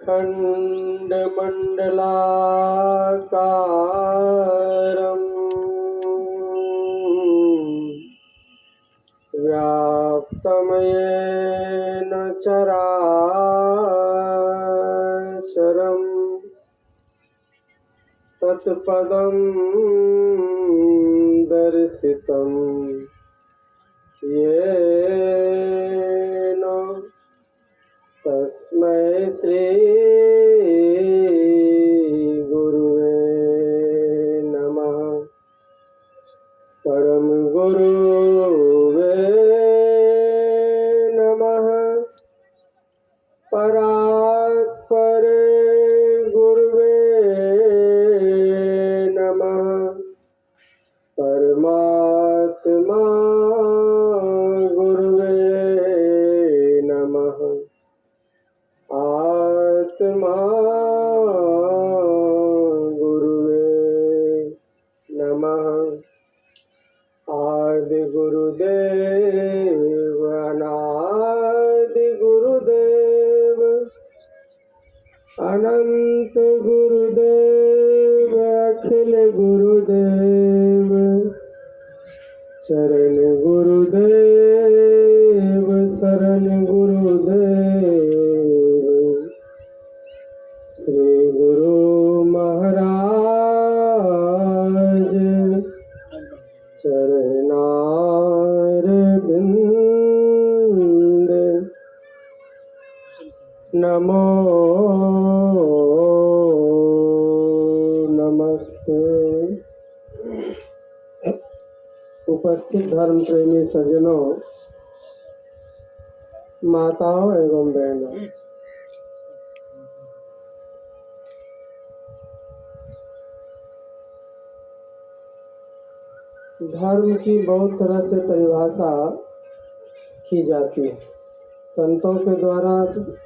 खण्डमण्डलाकारम् व्याप्तं येन चराचरम् तत्पदं दर्शितं येन तस्मै श्री गुरुवे नमः। परम गुरुवे नमः। परात्पर गुरुवे नमः। परमात्मा गुरुवे नमः। आत्मा गुरुवे नमः। आदि गुरुदेव अनादि गुरुदेव अनंत गुरुदेव अखिल गुरुदेव चरण गुरुदेव शरण गुरुदेव श्री गुरु महाराज चरणारविंद नमो नमस्ते। उपस्थित धर्म प्रेमी सज्जनों, माताओं एवं बहनों, धर्म की बहुत तरह से परिभाषा की जाती है। संतों के द्वारा,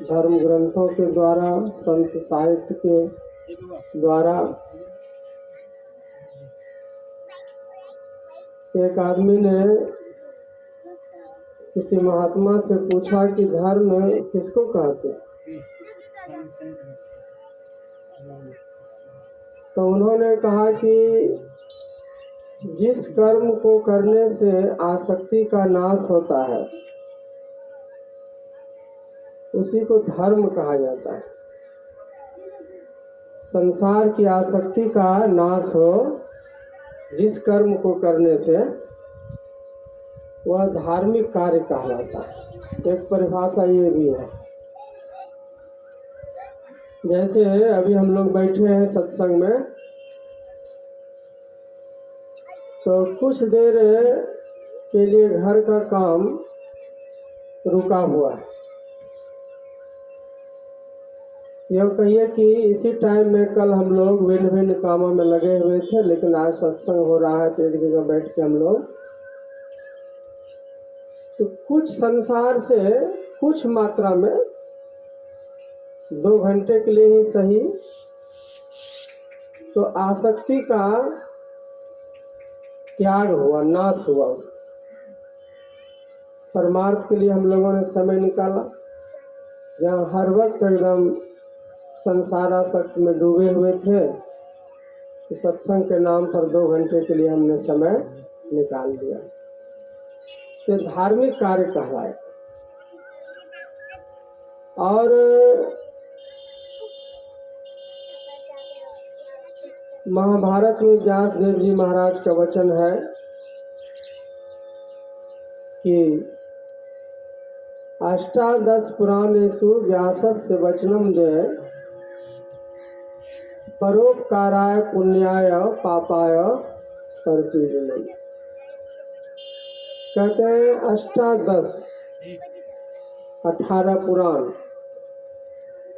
धर्म ग्रंथों के द्वारा, संत साहित्य के द्वारा। एक आदमी ने किसी महात्मा से पूछा कि धर्म किसको कहते हैं? तो उन्होंने कहा कि जिस कर्म को करने से आसक्ति का नाश होता है उसी को धर्म कहा जाता है। संसार की आसक्ति का नाश हो जिस कर्म को करने से वह धार्मिक कार्य कहलाता है। एक परिभाषा ये भी है। जैसे अभी हम लोग बैठे हैं सत्संग में, तो कुछ देर के लिए घर का काम रुका हुआ है। यह कहिए कि इसी टाइम में कल हम लोग भिन्न भिन्न कामों में लगे हुए थे, लेकिन आज सत्संग हो रहा है तो एक जगह बैठ के हम लोग तो कुछ संसार से कुछ मात्रा में 2 घंटे के लिए ही सही तो आसक्ति का त्याग हुआ, नाश हुआ। परमार्थ के लिए हम लोगों ने समय निकाला। जहाँ हर वक्त एकदम संसारासक्त में डूबे हुए थे, तो सत्संग के नाम पर 2 घंटे के लिए हमने समय निकाल दिया। ये धार्मिक कार्य कहलाए। और महाभारत में व्यास देव जी महाराज का वचन है कि अष्टादश पुराणेषु व्यासस्य वचनम जय परोपकाराय पुण्याय पापाय कर्तव्यम। कहते हैं अष्टादश 18 पुराण,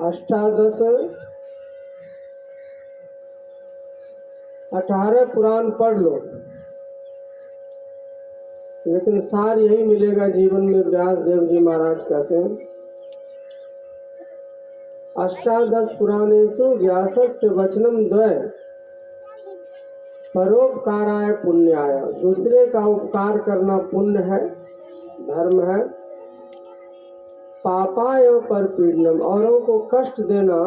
अष्टादश 18 पुराण पढ़ लो, लेकिन सार यही मिलेगा जीवन में। व्यास देव जी महाराज कहते हैं अष्टादश पुराणेषु व्यासस्य वचनम द्वय परोपकाराय पुण्याय। दूसरे का उपकार करना पुण्य है, धर्म है। पापाय परपीडनम, औरों को कष्ट देना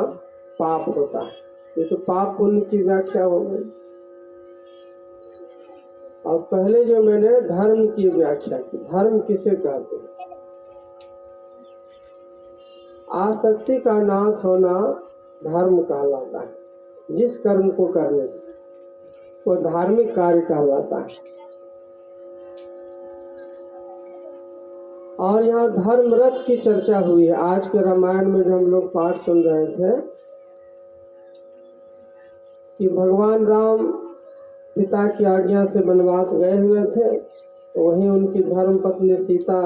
पाप होता है। ये तो पाप पुण्य की व्याख्या हो गई। और पहले जो मैंने धर्म की व्याख्या की, धर्म किसे कहते हैं? आसक्ति का नाश होना धर्म कहलाता है। जिस कर्म को करने से वो धार्मिक कार्य कहलाता है। और यहाँ धर्म रथ की चर्चा हुई है। आज के रामायण में जो हम लोग पाठ सुन रहे थे कि भगवान राम पिता की आज्ञा से वनवास गए हुए थे, तो वहीं उनकी धर्म पत्नी सीता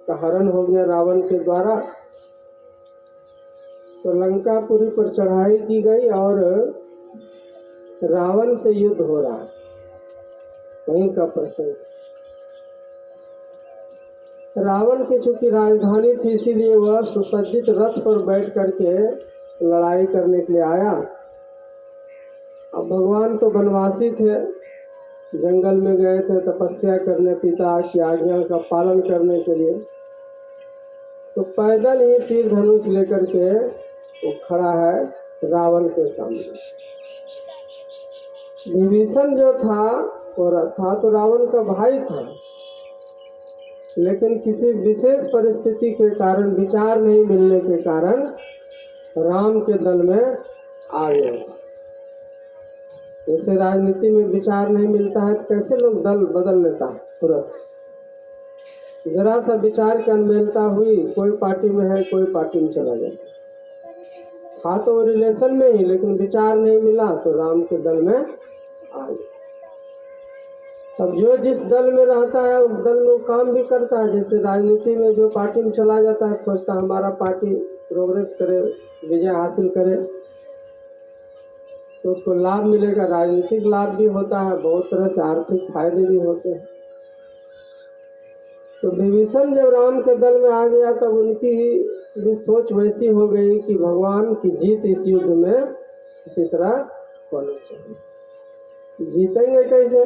का हरण हो गया रावण के द्वारा। तो लंकापुरी पर चढ़ाई की गई और रावण से युद्ध हो रहा है, वहीं का प्रसंग। रावण की चूंकि राजधानी थी, इसीलिए वह सुसज्जित रथ पर बैठ करके लड़ाई करने के लिए आया। अब भगवान तो वनवासी थे, जंगल में गए थे तपस्या करने पिता की आज्ञा का पालन करने के लिए। तो पैदल ही तीर धनुष लेकर के वो खड़ा है रावण के सामने। विभीषण जो था वो था तो रावण का भाई था, लेकिन किसी विशेष परिस्थिति के कारण, विचार नहीं मिलने के कारण राम के दल में आ गए। जैसे राजनीति में विचार नहीं मिलता है तो कैसे लोग दल बदल लेता है तुरंत। जरा सा विचार की अनमेलता हुई, कोई पार्टी में है कोई पार्टी में चला जाता। था तो रिलेशन में ही, लेकिन विचार नहीं मिला तो राम के दल में आ गए। अब जो जिस दल में रहता है उस दल में काम भी करता है। जैसे राजनीति में जो पार्टी में चला जाता है सोचता हमारा पार्टी प्रोग्रेस करे, विजय हासिल करे, तो उसको लाभ मिलेगा। राजनीतिक लाभ भी होता है, बहुत तरह से आर्थिक फायदे भी होते हैं। तो विभीषण जब राम के दल में आ गया तब उनकी भी सोच वैसी हो गई कि भगवान की जीत इस युद्ध में इसी तरह होनी चाहिए। जीतेंगे कैसे?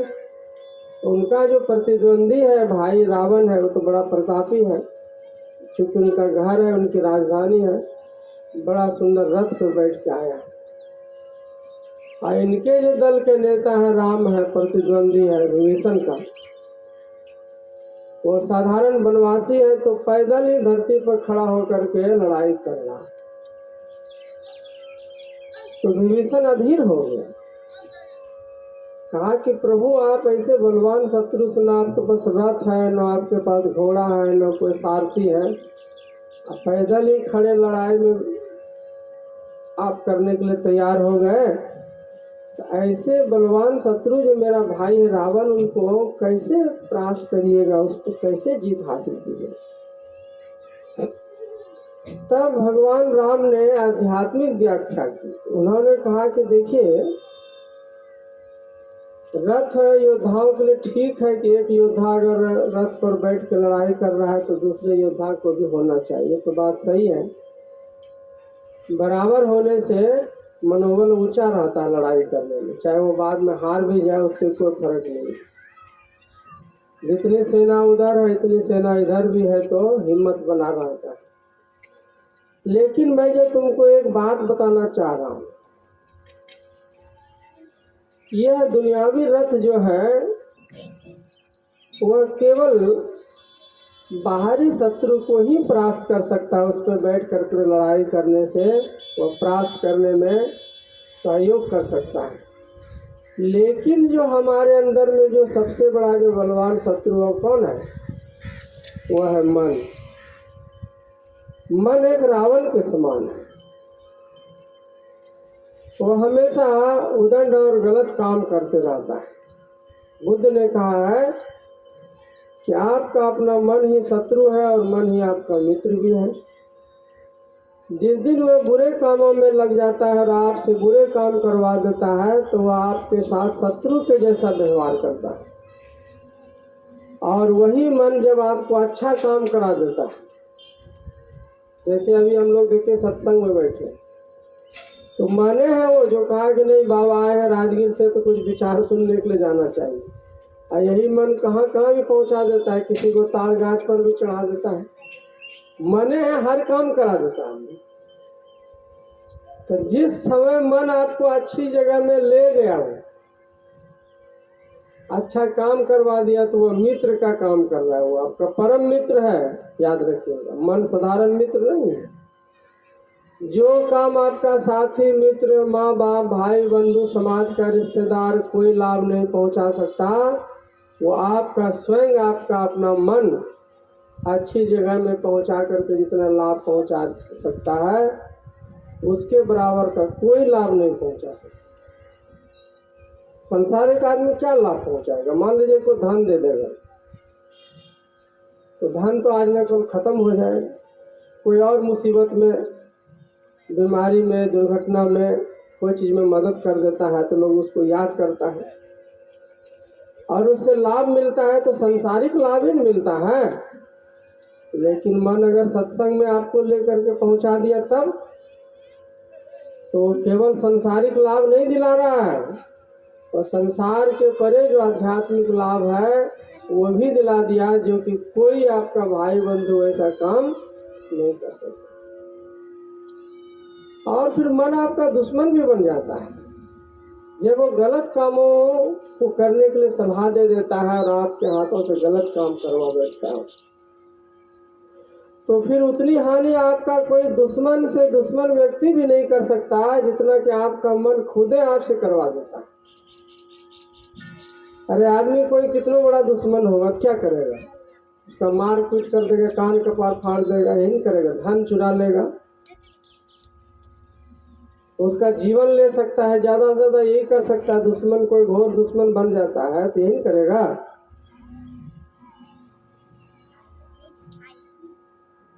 उनका जो प्रतिद्वंदी है भाई रावण है, वो तो बड़ा प्रतापी है, क्योंकि उनका घर है, उनकी राजधानी है, बड़ा सुंदर रथ पर बैठ के आया है। और इनके जो दल के नेता है राम है, प्रतिद्वंदी है विभीषण का, वो साधारण वनवासी है, तो पैदल ही धरती पर खड़ा होकर के लड़ाई कर रहा। तो विभीषण अधीर हो गया, कहा कि प्रभु आप ऐसे बलवान शत्रु से, ना आपके पास रथ है, ना आपके पास घोड़ा है, ना कोई सारथी है, पैदल ही खड़े लड़ाई में आप करने के लिए तैयार हो गए। तो ऐसे बलवान शत्रु जो मेरा भाई है रावण, उनको कैसे परास्त करिएगा, उसको कैसे जीत हासिल कीजिएगा? तब भगवान राम ने आध्यात्मिक व्याख्या की। उन्होंने कहा कि देखिए, रथ योद्धाओं के लिए ठीक है कि एक योद्धा अगर रथ पर बैठ के लड़ाई कर रहा है तो दूसरे योद्धा को भी होना चाहिए, तो बात सही है। बराबर होने से मनोबल ऊंचा रहता है लड़ाई करने में, चाहे वो बाद में हार भी जाए उससे कोई फर्क नहीं। जितनी सेना उधर है इतनी सेना इधर भी है, तो हिम्मत बना रहता है। लेकिन मैं जो तुमको एक बात बताना चाह रहा हूँ, यह दुनियावी रथ जो है वह केवल बाहरी शत्रु को ही परास्त कर सकता है। उस पर बैठ कर लड़ाई करने से वह परास्त करने में सहयोग कर सकता है। लेकिन जो हमारे अंदर में जो सबसे बड़ा जो बलवान शत्रु है कौन है? वह है मन। मन एक रावण के समान है, वो हमेशा उदंड और गलत काम करते रहता है। बुद्ध ने कहा है कि आपका अपना मन ही शत्रु है और मन ही आपका मित्र भी है। जिस दिन वह बुरे कामों में लग जाता है और आपसे बुरे काम करवा देता है, तो वह आपके साथ शत्रु के जैसा व्यवहार करता है। और वही मन जब आपको अच्छा काम करा देता है, जैसे अभी हम लोग देखिए सत्संग में बैठे, तो माने हैं वो जो कहा कि नहीं बाबा आए हैं राजगीर से तो कुछ विचार सुनने के लिए जाना चाहिए, और यही मन कहाँ कहाँ भी पहुंचा देता है, किसी को ताल गाछ पर भी चढ़ा देता है। मने है हर काम करा देता है। तो जिस समय मन आपको अच्छी जगह में ले गया हो, अच्छा काम करवा दिया, तो वह मित्र का काम कर रहा है, वो आपका परम मित्र है। याद रखिएगा, मन साधारण मित्र नहीं है। जो काम आपका साथी, मित्र, माँ बाप, भाई बंधु, समाज का रिश्तेदार कोई लाभ नहीं पहुंचा सकता, वो आपका स्वयं आपका अपना मन अच्छी जगह में पहुंचा करके जितना लाभ पहुंचा सकता है, उसके बराबर का कोई लाभ नहीं पहुंचा सकता। संसारिक आदमी क्या लाभ पहुंचाएगा? मान लीजिए कोई धन दे देगा, तो धन तो आज न कल खत्म हो जाएगा। कोई और मुसीबत में, बीमारी में, दुर्घटना में, कोई चीज में मदद कर देता है तो लोग उसको याद करता है और उससे लाभ मिलता है, तो सांसारिक लाभ ही मिलता है। लेकिन मन अगर सत्संग में आपको लेकर के पहुंचा दिया तब तो केवल सांसारिक लाभ नहीं दिला रहा है, और संसार के परे जो आध्यात्मिक लाभ है वो भी दिला दिया, जो कि कोई आपका भाई बंधु ऐसा काम नहीं कर सकता। और फिर मन आपका दुश्मन भी बन जाता है जब वो गलत कामों को करने के लिए सलाह दे देता है और आपके हाथों से गलत काम करवा बैठता है। तो फिर उतनी हानि आपका कोई दुश्मन से दुश्मन व्यक्ति भी नहीं कर सकता जितना कि आपका मन खुदे आपसे करवा देता है। अरे आदमी कोई कितना बड़ा दुश्मन होगा, क्या करेगा? उसका मार पीट कर देगा, कान कपार फाड़ देगा, यही करेगा, धन चुरा लेगा, उसका जीवन ले सकता है, ज्यादा से ज्यादा यही कर सकता है। दुश्मन कोई घोर दुश्मन बन जाता है तो यही करेगा।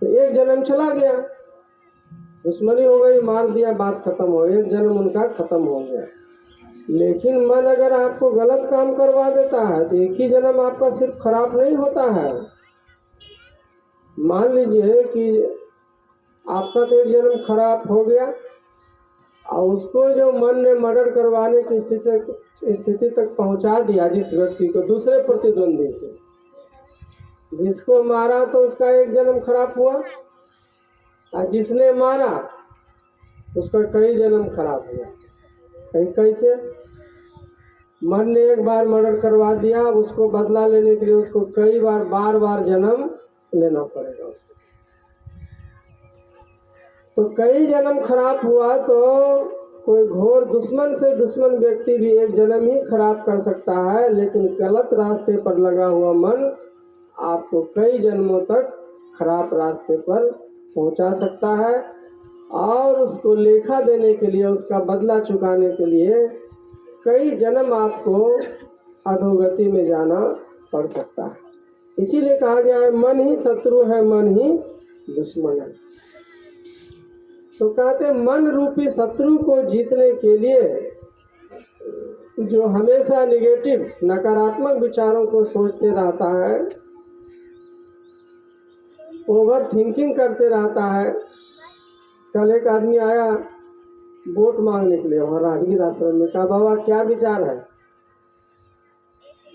तो एक जन्म चला गया, दुश्मनी हो गई, मार दिया, बात खत्म हो, एक जन्म उनका खत्म हो गया। लेकिन मन अगर आपको गलत काम करवा देता है तो एक ही जन्म आपका सिर्फ खराब नहीं होता है। मान लीजिए कि आपका तो एक जन्म खराब हो गया और उसको जो मन ने मर्डर करवाने की स्थिति तक पहुंचा दिया, जिस व्यक्ति को, दूसरे प्रतिद्वंदी को, जिसको मारा तो उसका एक जन्म खराब हुआ, और जिसने मारा उसका कई जन्म खराब हुआ। कैसे? मन ने एक बार मर्डर करवा दिया, उसको बदला लेने के लिए उसको कई बार बार जन्म लेना पड़ेगा उसको। तो कई जन्म खराब हुआ तो कोई घोर दुश्मन से दुश्मन व्यक्ति भी एक जन्म ही खराब कर सकता है, लेकिन गलत रास्ते पर लगा हुआ मन आपको कई जन्मों तक खराब रास्ते पर पहुंचा सकता है, और उसको लेखा देने के लिए, उसका बदला चुकाने के लिए कई जन्म आपको अधोगति में जाना पड़ सकता है। इसीलिए कहा गया है मन ही शत्रु है, मन ही दुश्मन है। तो कहते हैं मन रूपी शत्रु को जीतने के लिए जो हमेशा निगेटिव, नकारात्मक विचारों को सोचते रहता है, ओवर थिंकिंग करते रहता है। कल एक आदमी आया वोट मांगने के लिए वहाँ राजगीर आश्रम में, कहा बाबा क्या विचार है?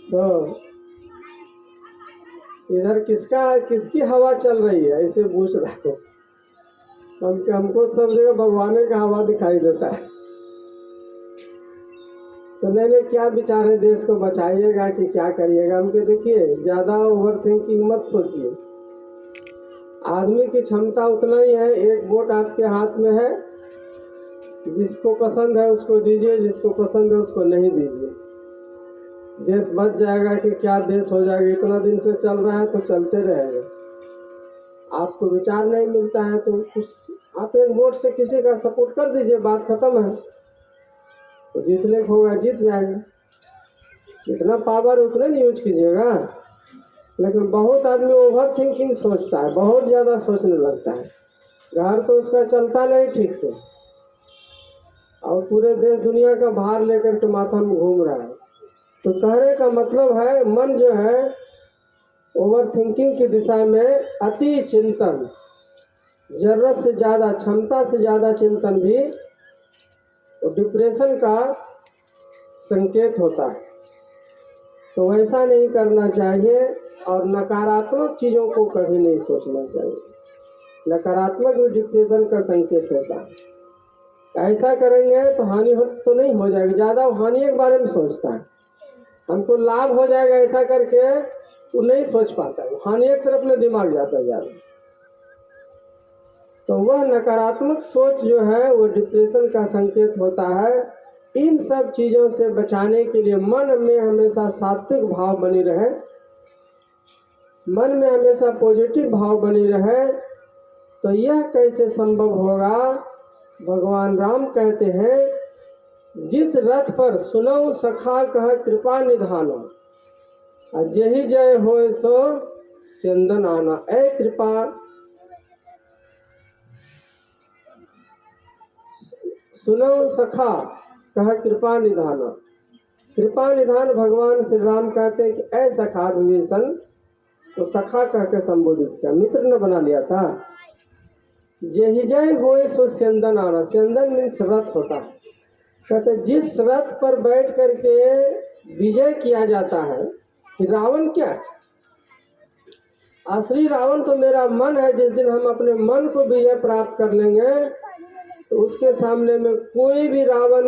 तो इधर किसकी हवा चल रही है, ऐसे पूछ रहा है। हमको सब जगह भगवान का हवा दिखाई देता है। तो मैंने क्या विचार है, देश को बचाइएगा कि क्या करिएगा? हमके देखिए, ज्यादा ओवर थिंकिंग मत सोचिए। आदमी की क्षमता उतना ही है, एक वोट आपके हाथ में है, जिसको पसंद है उसको दीजिए, जिसको पसंद है उसको नहीं दीजिए। देश बच जाएगा कि क्या देश हो जाएगा, इतना दिन से चल रहा है तो चलते रहेगा। आपको विचार नहीं मिलता है तो कुछ आप एक वोट से किसी का सपोर्ट कर दीजिए, बात खत्म है। तो जीतने को होगा, जीत जाएगा। जितना पावर उतना नहीं यूज कीजिएगा। लेकिन बहुत आदमी ओवर थिंकिंग सोचता है, बहुत ज़्यादा सोचने लगता है, घर तो उसका चलता नहीं ठीक से, और पूरे देश दुनिया का भार लेकर के माथा में घूम रहा है। तो कहने का मतलब है मन जो है ओवर थिंकिंग की दिशा में अति चिंतन, जरूरत से ज़्यादा, क्षमता से ज़्यादा चिंतन भी डिप्रेशन का संकेत होता है। तो वैसा नहीं करना चाहिए और नकारात्मक चीज़ों को कभी नहीं सोचना चाहिए। नकारात्मक भी डिप्रेशन का संकेत होता है। ऐसा करेंगे तो हानि तो नहीं हो जाएगी, ज़्यादा हानि के बारे में सोचता है, हमको लाभ हो जाएगा ऐसा करके वो नहीं सोच पाता है, हानि एक तरफ में दिमाग जाता है ज़्यादा। तो वह नकारात्मक सोच जो है वो डिप्रेशन का संकेत होता है। इन सब चीज़ों से बचाने के लिए मन में हमेशा सात्विक भाव बनी रहे, मन में हमेशा पॉजिटिव भाव बनी रहे। तो यह कैसे संभव होगा? भगवान राम कहते हैं, जिस रथ पर सुनऊ सखा कह कृपा निधानो, जेहि जय होय सो सेंदन आना। ऐ कृपा सुनऊ सखा कह कृपा निधाना। कृपा निधान भगवान श्री राम कहते हैं कि ऐ सखा विभीषण, तो सखा कह के संबोधित किया, मित्र ने बना लिया था। जेहि जय होय सो सेंदन आना, सेंदन मीन्स रथ होता है। कहते जिस रथ पर बैठ करके विजय किया जाता है, रावण क्या है? असली रावण तो मेरा मन है। जिस दिन हम अपने मन को विजय प्राप्त कर लेंगे तो उसके सामने में कोई भी रावण,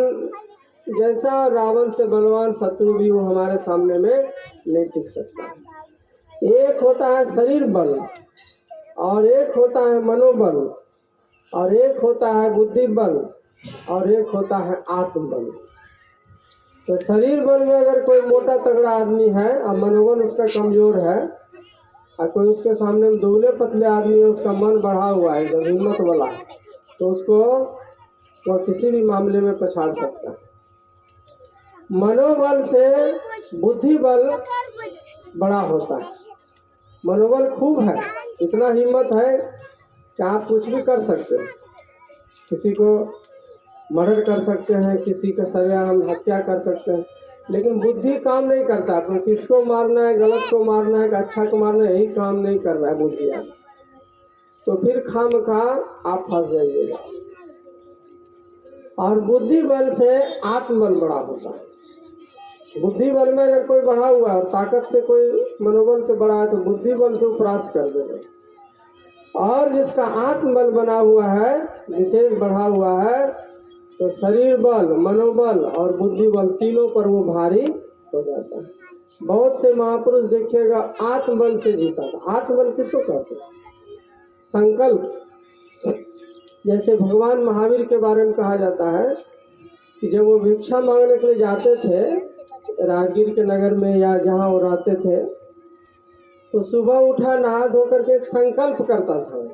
जैसा रावण से बलवान शत्रु भी हो, हमारे सामने में नहीं टिक सकता। एक होता है शरीर बल, और एक होता है मनोबल, और एक होता है बुद्धि बल, और एक होता है आत्मबल। तो शरीर बल में अगर कोई मोटा तगड़ा आदमी है और मनोबल उसका कमजोर है, और कोई उसके सामने में दुबले पतले आदमी है, उसका मन बढ़ा हुआ है, जब हिम्मत वाला, तो उसको वह किसी भी मामले में पछाड़ सकता है। मनोबल से बुद्धि बल बड़ा होता है। मनोबल खूब है, इतना हिम्मत है कि आप कुछ भी कर सकते हैं, किसी को मर्डर कर सकते हैं, किसी का सरेआम हत्या कर सकते हैं। लेकिन बुद्धि काम नहीं करता, तो किसको मारना है, गलत को मारना है, अच्छा को मारना है, यही काम नहीं कर रहा है बुद्धि। तो फिर खामखा आप फंस जाइएगा। और बुद्धि बल से आत्मबल बड़ा होता है। बुद्धि बल में अगर कोई बढ़ा हुआ है और ताकत से कोई मनोबल से बढ़ा है, तो बुद्धि बल से परास्त कर देगा। और जिसका आत्मबल बना हुआ है, विशेष बढ़ा हुआ है, तो शरीर बल, मनोबल और बुद्धि बल तीनों पर वो भारी हो जाता है। बहुत से महापुरुष देखिएगा आत्मबल से जीता था। आत्मबल किसको कहते हैं? संकल्प। जैसे भगवान महावीर के बारे में कहा जाता है कि जब वो भिक्षा मांगने के लिए जाते थे राजगीर के नगर में या जहाँ वो रहते थे, तो सुबह उठा, नहा धो करके एक संकल्प करता था,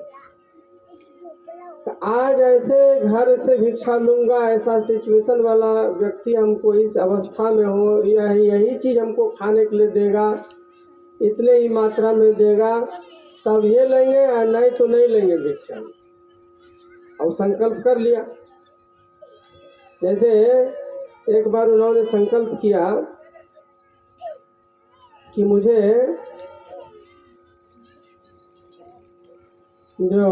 आज ऐसे घर से भिक्षा लूंगा, ऐसा सिचुएशन वाला व्यक्ति हमको इस अवस्था में हो, यही चीज़ हमको खाने के लिए देगा, इतने ही मात्रा में देगा, तब ये लेंगे, और नहीं तो नहीं लेंगे भिक्षा। और संकल्प कर लिया। जैसे एक बार उन्होंने संकल्प किया कि मुझे जो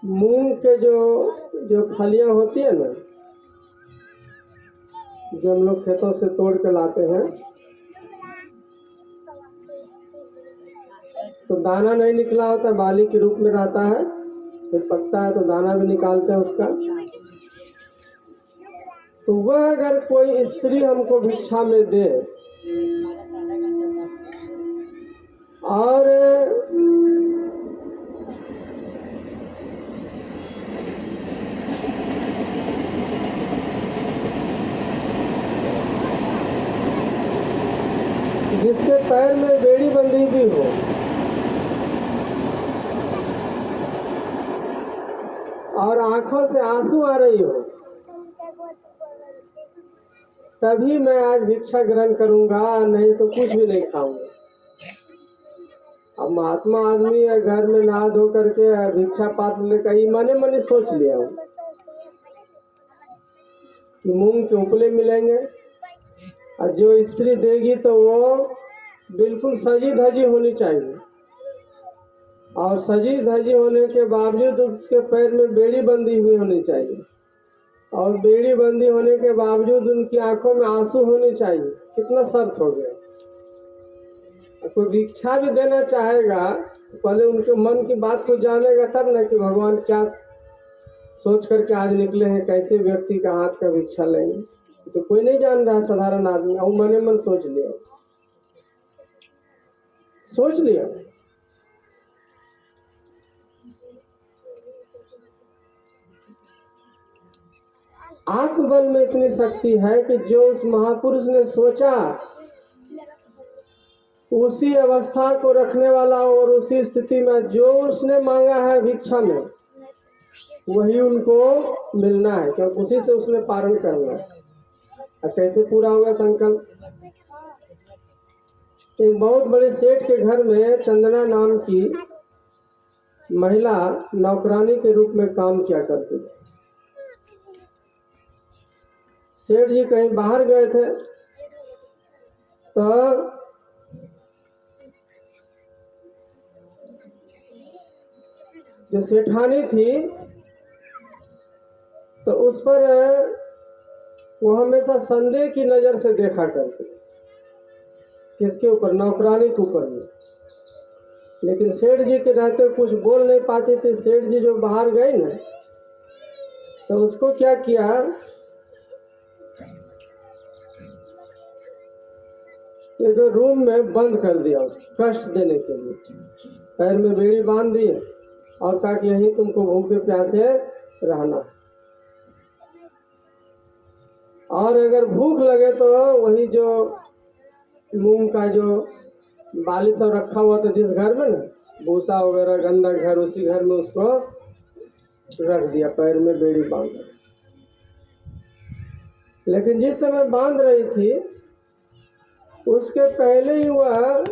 मूंग के जो फलियां होती है ना, जो हम लोग खेतों से तोड़ के लाते हैं, तो दाना नहीं निकला होता, बाली के रूप में रहता है, फिर पकता है तो दाना भी निकालते हैं उसका। तो वह अगर कोई स्त्री हमको भिक्षा में दे और जिसके पैर में बेड़ी बंधी भी हो, और आंखों से आंसू आ रही हो, तभी मैं आज भिक्षा ग्रहण करूंगा, नहीं तो कुछ भी नहीं खाऊंगा। अब महात्मा आदमी है, घर में नहा धो करके भिक्षा पात्र लेकर ही मने मने सोच लिया हूँ कि मूंग के उपले मिलेंगे, और जो स्त्री देगी तो वो बिल्कुल सजी धजी होनी चाहिए, और सजी धजी होने के बावजूद उसके पैर में बेड़ी बंधी हुई होनी चाहिए, और बेड़ी बंदी होने के बावजूद उनकी आंखों में आंसू होने चाहिए। कितना शर्त हो गया। कोई भिक्षा भी देना चाहेगा तो पहले उनके मन की बात को जानेगा, तब ना कि भगवान क्या सोच करके आज निकले हैं, कैसे व्यक्ति का हाथ का भिक्षा लेंगे। तो कोई नहीं जान रहा, साधारण आदमी, और मने मन सोच लिया। आत्मबल में इतनी शक्ति है कि जो उस महापुरुष ने सोचा उसी अवस्था को रखने वाला, और उसी स्थिति में जो उसने मांगा है भिक्षा में वही उनको मिलना है, क्योंकि उसी से उसने पारण करना है। और कैसे पूरा होगा संकल्प? एक बहुत बड़े सेठ के घर में चंदना नाम की महिला नौकरानी के रूप में काम किया करती थी। सेठ जी कहीं बाहर गए थे तो जो सेठानी थी तो उस पर वो हमेशा संदेह की नजर से देखा करती। किसके ऊपर? नौकरानी के ऊपर में। लेकिन सेठ जी के रहते कुछ बोल नहीं पाती थी। सेठ जी जो बाहर गए ना तो उसको क्या किया, एक रूम में बंद कर दिया, उसको कष्ट देने के लिए। पैर में बेड़ी बांध दी और कहा कि यहीं तुमको भूखे प्यासे रहना, और अगर भूख लगे तो वही जो मूंग का जो बाली सब रखा हुआ था जिस घर में ना भूसा वगैरह गंदा घर, उसी घर में उसको रख दिया, पैर में बेड़ी बांध। लेकिन जिस समय बांध रही थी उसके पहले ही वह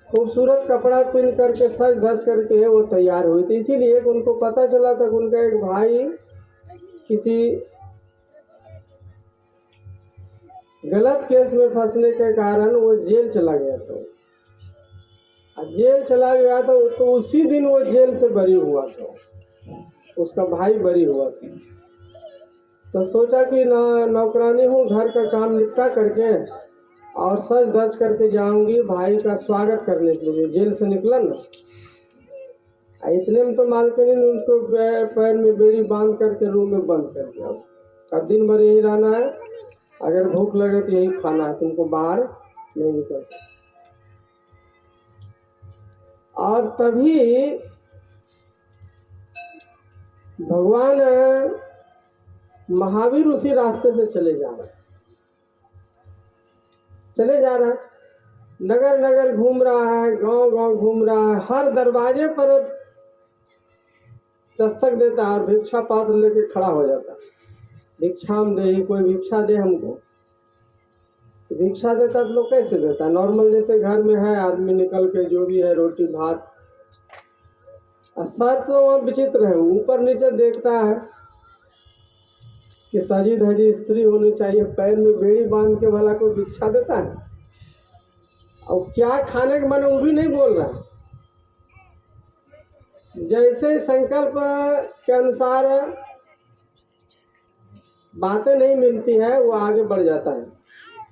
खूबसूरत कपड़ा पहन करके सज धज करके वो तैयार हुई थी। इसीलिए उनको पता चला था कि उनका एक भाई किसी गलत केस में फंसने के कारण वो जेल चला गया था। जेल चला गया था तो उसी दिन वो जेल से बरी हुआ था, उसका भाई बरी हुआ था। तो सोचा कि नौकरानी हूँ, घर का काम निपटा करके और सज धज करके जाऊंगी भाई का स्वागत करने के लिए। जेल से निकला ना, इतने में तो मालकिनी ने उनको पैर में बेड़ी बांध करके रूम में बंद कर दिया। अब दिन भर यही रहना है, अगर भूख लगे तो यही खाना है, तुमको बाहर नहीं निकल सकते। और तभी भगवान महावीर उसी रास्ते से चले जा रहे हैं, नगर नगर घूम रहा है, गांव गांव घूम रहा है, हर दरवाजे पर दस्तक देता है और भिक्षा पात्र लेके खड़ा हो जाता है। भिक्षाम दे, कोई भिक्षा दे हमको। तो भिक्षा देता तो लोग कैसे देता है? नॉर्मल जैसे घर में है आदमी निकल के जो भी है रोटी भात, शर्त तो वह विचित्र है, ऊपर नीचे देखता है कि सजी धजी स्त्री होनी चाहिए, पैर में बेड़ी बांध के भला कोई भिक्षा देता है? और क्या खाने का मन वो भी नहीं बोल रहा। जैसे संकल्प के अनुसार बातें नहीं मिलती है वो आगे बढ़ जाता है।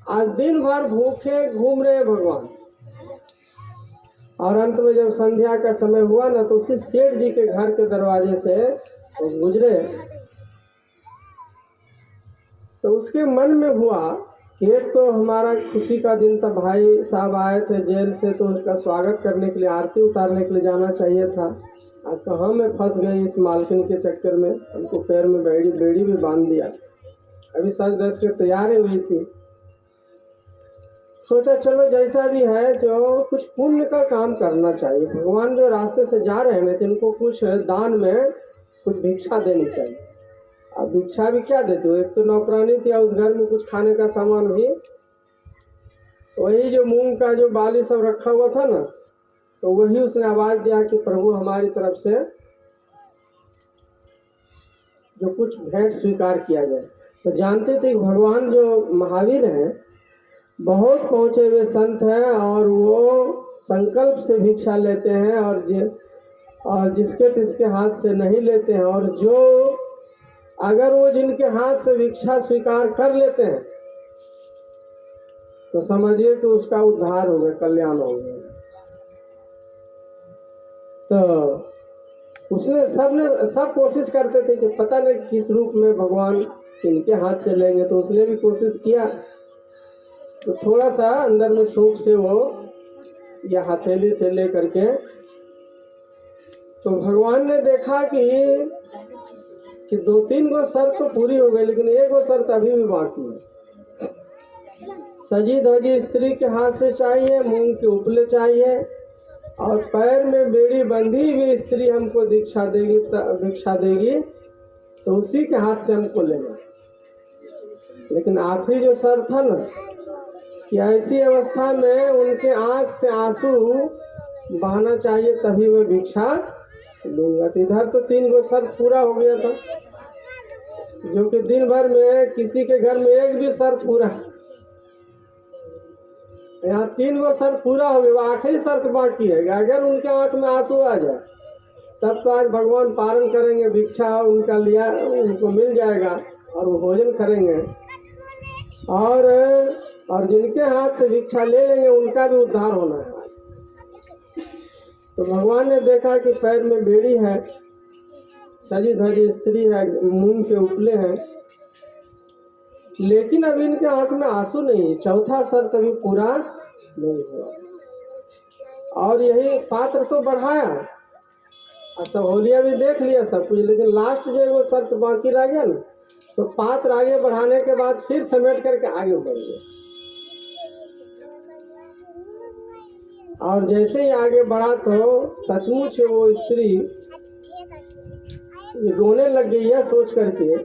आज दिन भर भूखे घूम रहे भगवान, और अंत में जब संध्या का समय हुआ ना तो उसी सेठ जी के घर के दरवाजे से गुजरे तो उसके मन में हुआ कि एक तो हमारा खुशी का दिन था, भाई साहब आए थे जेल से तो उसका स्वागत करने के लिए, आरती उतारने के लिए जाना चाहिए था। आज कहाँ मैं फंस गई इस मालकिन के चक्कर में, हमको पैर में बेड़ी भी बांध दिया। अभी सज धज के तैयार हुई थी। सोचा चलो जैसा भी है जो कुछ पुण्य का काम करना चाहिए, भगवान जो रास्ते से जा रहे हैं तो इनको कुछ दान में कुछ भिक्षा देनी चाहिए। अब भिक्षा भी क्या देते हो, एक तो नौकरानी थी, उस घर में कुछ खाने का सामान भी वही जो मूंग का जो बाली सब रखा हुआ था ना, तो वही उसने आवाज दिया कि प्रभु हमारी तरफ से जो कुछ भेंट स्वीकार किया जाए। तो जानते थे कि भगवान जो महावीर हैं बहुत पहुँचे हुए संत हैं और वो संकल्प से भिक्षा लेते हैं, और जिसके तिसके हाथ से नहीं लेते हैं। और जो अगर वो जिनके हाथ से भिक्षा स्वीकार कर लेते हैं तो समझिए कि उसका उद्धार हो गया, कल्याण हो गया। तो उसने सब कोशिश करते थे कि पता नहीं किस रूप में भगवान किनके हाथ से लेंगे, तो उसने भी कोशिश किया। तो थोड़ा सा अंदर में सूप से वो या हथेली से ले करके, तो भगवान ने देखा कि 2-3 गो शर्त तो पूरी हो गई, लेकिन एक गो शर्त अभी भी बाकी है। सजी धजी स्त्री के हाथ से चाहिए, मूंग के उपले चाहिए, और पैर में बेड़ी बंधी हुई स्त्री हमको भिक्षा देगी तो उसी के हाथ से हमको लेना। लेकिन आखिरी जो शर्त था ना, कि ऐसी अवस्था में उनके आंख से आंसू बहाना चाहिए, तभी मैं भिक्षा लूंगा। तो इधर तो 3 गो शर्त पूरा हो गया था, जो कि दिन भर में किसी के घर में एक भी शर्त पूरा, यहाँ 3 गो शर्त पूरा हो गया, आखिरी शर्त बाकी है। अगर उनके आंख में आंसू आ जाए तब तो आज भगवान पारण करेंगे, भिक्षा उनका लिया उनको मिल जाएगा और वो भोजन करेंगे, और जिनके हाथ से भिक्षा ले लेंगे उनका भी उद्धार होना है। तो भगवान ने देखा कि पैर में बेड़ी है, सजी धजी स्त्री है, मूंग के उपले हैं, लेकिन अभी इनके आंख में आंसू नहीं, चौथा शर्त अभी पूरा नहीं हुआ। और यही पात्र तो बढ़ाया और सहोलिया भी देख लिया सब कुछ, लेकिन लास्ट जो वो शर्त बाकी रह गया ना, तो पात्र आगे बढ़ाने के बाद फिर समेट करके आगे बढ़ गए। और जैसे ही आगे बढ़ा तो सचमुच वो स्त्री रोने लग गई है, सोच करके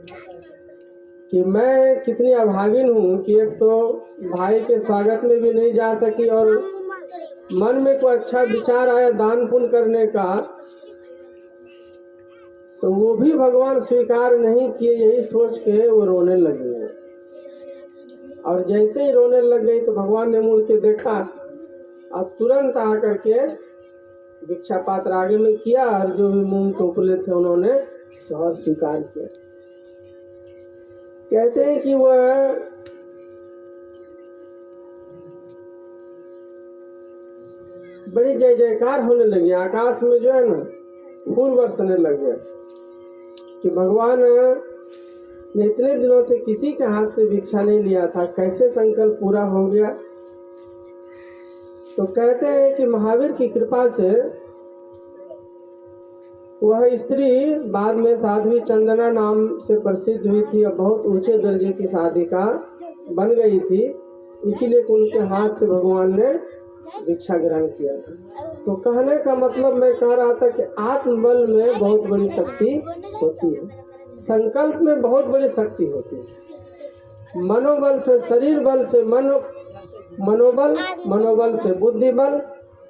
कि मैं कितनी अभागिन हूँ कि एक तो भाई के स्वागत में भी नहीं जा सकी, और मन में कोई अच्छा विचार आया दान पुण्य करने का तो वो भी भगवान स्वीकार नहीं किए। यही सोच के वो रोने लगी है। और जैसे ही रोने लग गई तो भगवान ने मुड़ के देखा और तुरंत आकर के भिक्षा पात्र आगे में किया, और जो भी मूंग के उपले थे उन्होंने सहज स्वीकार किया। कहते हैं कि वह बड़ी जय जयकार होने लगी, आकाश में जो है ना फूल बरसने लग गए कि भगवान ने इतने दिनों से किसी के हाथ से भिक्षा नहीं लिया था, कैसे संकल्प पूरा हो गया। तो कहते हैं कि महावीर की कृपा से वह स्त्री बाद में साध्वी चंदना नाम से प्रसिद्ध हुई थी और बहुत ऊंचे दर्जे की साधिका बन गई थी, इसीलिए उनके हाथ से भगवान ने भिक्षा ग्रहण किया था। तो कहने का मतलब मैं कह रहा था कि आत्मबल में बहुत बड़ी शक्ति होती है, संकल्प में बहुत बड़ी शक्ति होती है। मनोबल से शरीर बल से मनोबल, मनोबल से बुद्धि बल,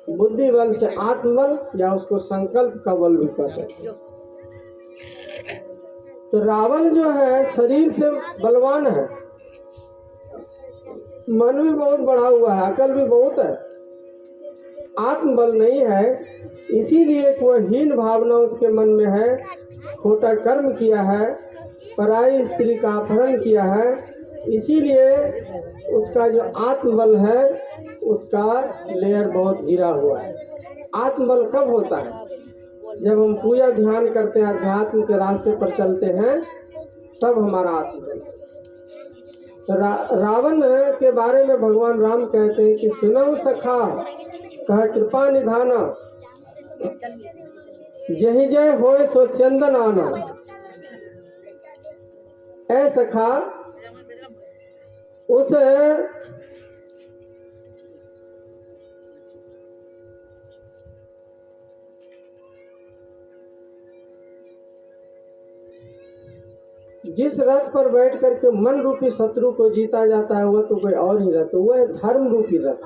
बुद्धि बल से आत्मबल, या उसको संकल्प का बल भी कह सकते। तो रावण जो है शरीर से बलवान है, मन भी बहुत बढ़ा हुआ है, अकल भी बहुत है, आत्मबल नहीं है, इसीलिए वह हीन भावना उसके मन में है, खोटा कर्म किया है, पराई स्त्री का अपहरण किया है, इसीलिए उसका जो आत्मबल है उसका लेयर बहुत गिरा हुआ है। आत्मबल कब होता है? जब हम पूजा ध्यान करते हैं, अध्यात्म के रास्ते पर चलते हैं, तब हमारा आत्मबल। रावण के बारे में भगवान राम कहते हैं कि सुनऊ सखा कह कृपा निधाना, जही जय होए सो चंदन आना। ऐ सखा, उस जिस रथ पर बैठ करके मन रूपी शत्रु को जीता जाता है वह तो कोई और ही रथ, वह है धर्म रूपी रथ।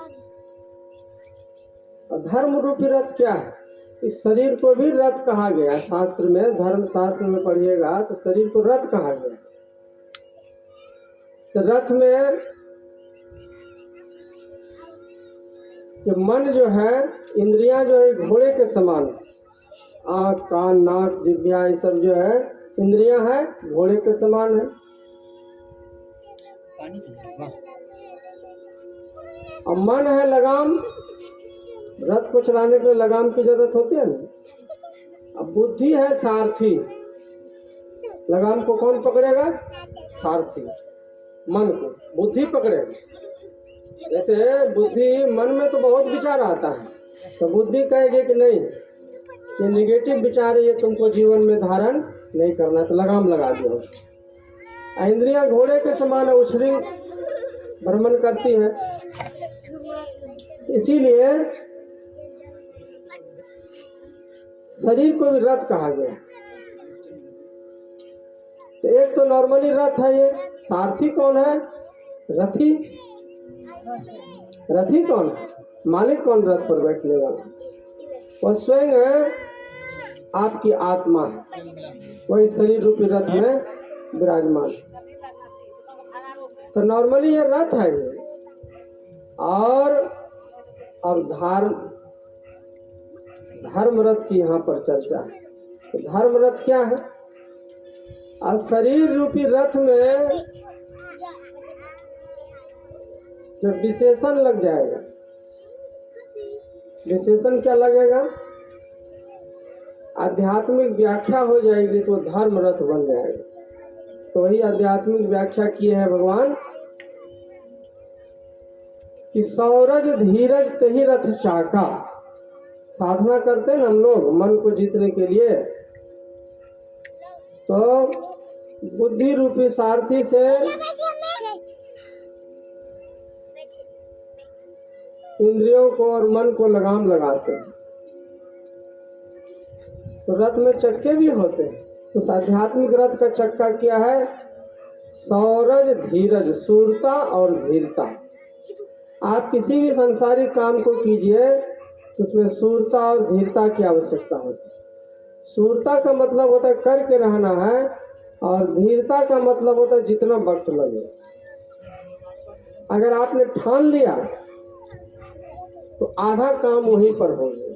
और धर्म रूपी रथ क्या है? इस शरीर को भी रथ कहा गया, शास्त्र में, धर्म शास्त्र में पढ़िएगा तो शरीर को रथ कहा गया। तो रथ में ये मन जो है, इंद्रियां जो है घोड़े के समान, आँख कान नाक जिह्वा ये सब जो है इंद्रियां है घोड़े के समान है। अब मन है लगाम, रथ को चलाने के लिए लगाम की जरूरत होती है ना। अब बुद्धि है सारथी, लगाम को कौन पकड़ेगा? सारथी, मन को बुद्धि पकड़ेगा। जैसे बुद्धि, मन में तो बहुत विचार आता है, तो बुद्धि कहेगी कि नहीं, ये निगेटिव विचार है, ये तुमको जीवन में धारण नहीं करना, तो लगाम लगा दो। इंद्रियां घोड़े के समान उछली भ्रमण करती है, इसीलिए शरीर को भी रथ कहा गया। तो एक तो नॉर्मली रथ है, ये सारथी कौन है? रथी। रथी कौन है? मालिक कौन रथ पर बैठने वाला? वह स्वयं है, आपकी आत्मा है, वही शरीर रूपी रथ में विराजमान। तो नॉर्मली ये रथ है ये। और अब धर्म रथ की यहाँ पर चर्चा है। तो धर्म रथ क्या है? और शरीर रूपी रथ में जब विशेषण लग जाएगा, विशेषण क्या लगेगा? आध्यात्मिक व्याख्या हो जाएगी तो धर्म रथ बन जाएगा। तो वही आध्यात्मिक व्याख्या की है भगवान कि सौरज धीरज तही रथ चाका। साधना करते हैं हम लोग मन को जीतने के लिए, तो बुद्धि रूपी सारथी से इंद्रियों को और मन को लगाम लगाते हैं। तो रथ में चक्के भी होते हैं। उस आध्यात्मिक रथ का चक्का क्या है? सौरज धीरज, सूरता और धीरता। आप किसी भी सांसारिक काम को कीजिए, उसमें सूरता और धीरता की आवश्यकता होती है। सूरता का मतलब होता है करके रहना है, और धीरता का मतलब होता है जितना वक्त लगे। अगर आपने ठान लिया तो आधा काम वहीं पर हो गया।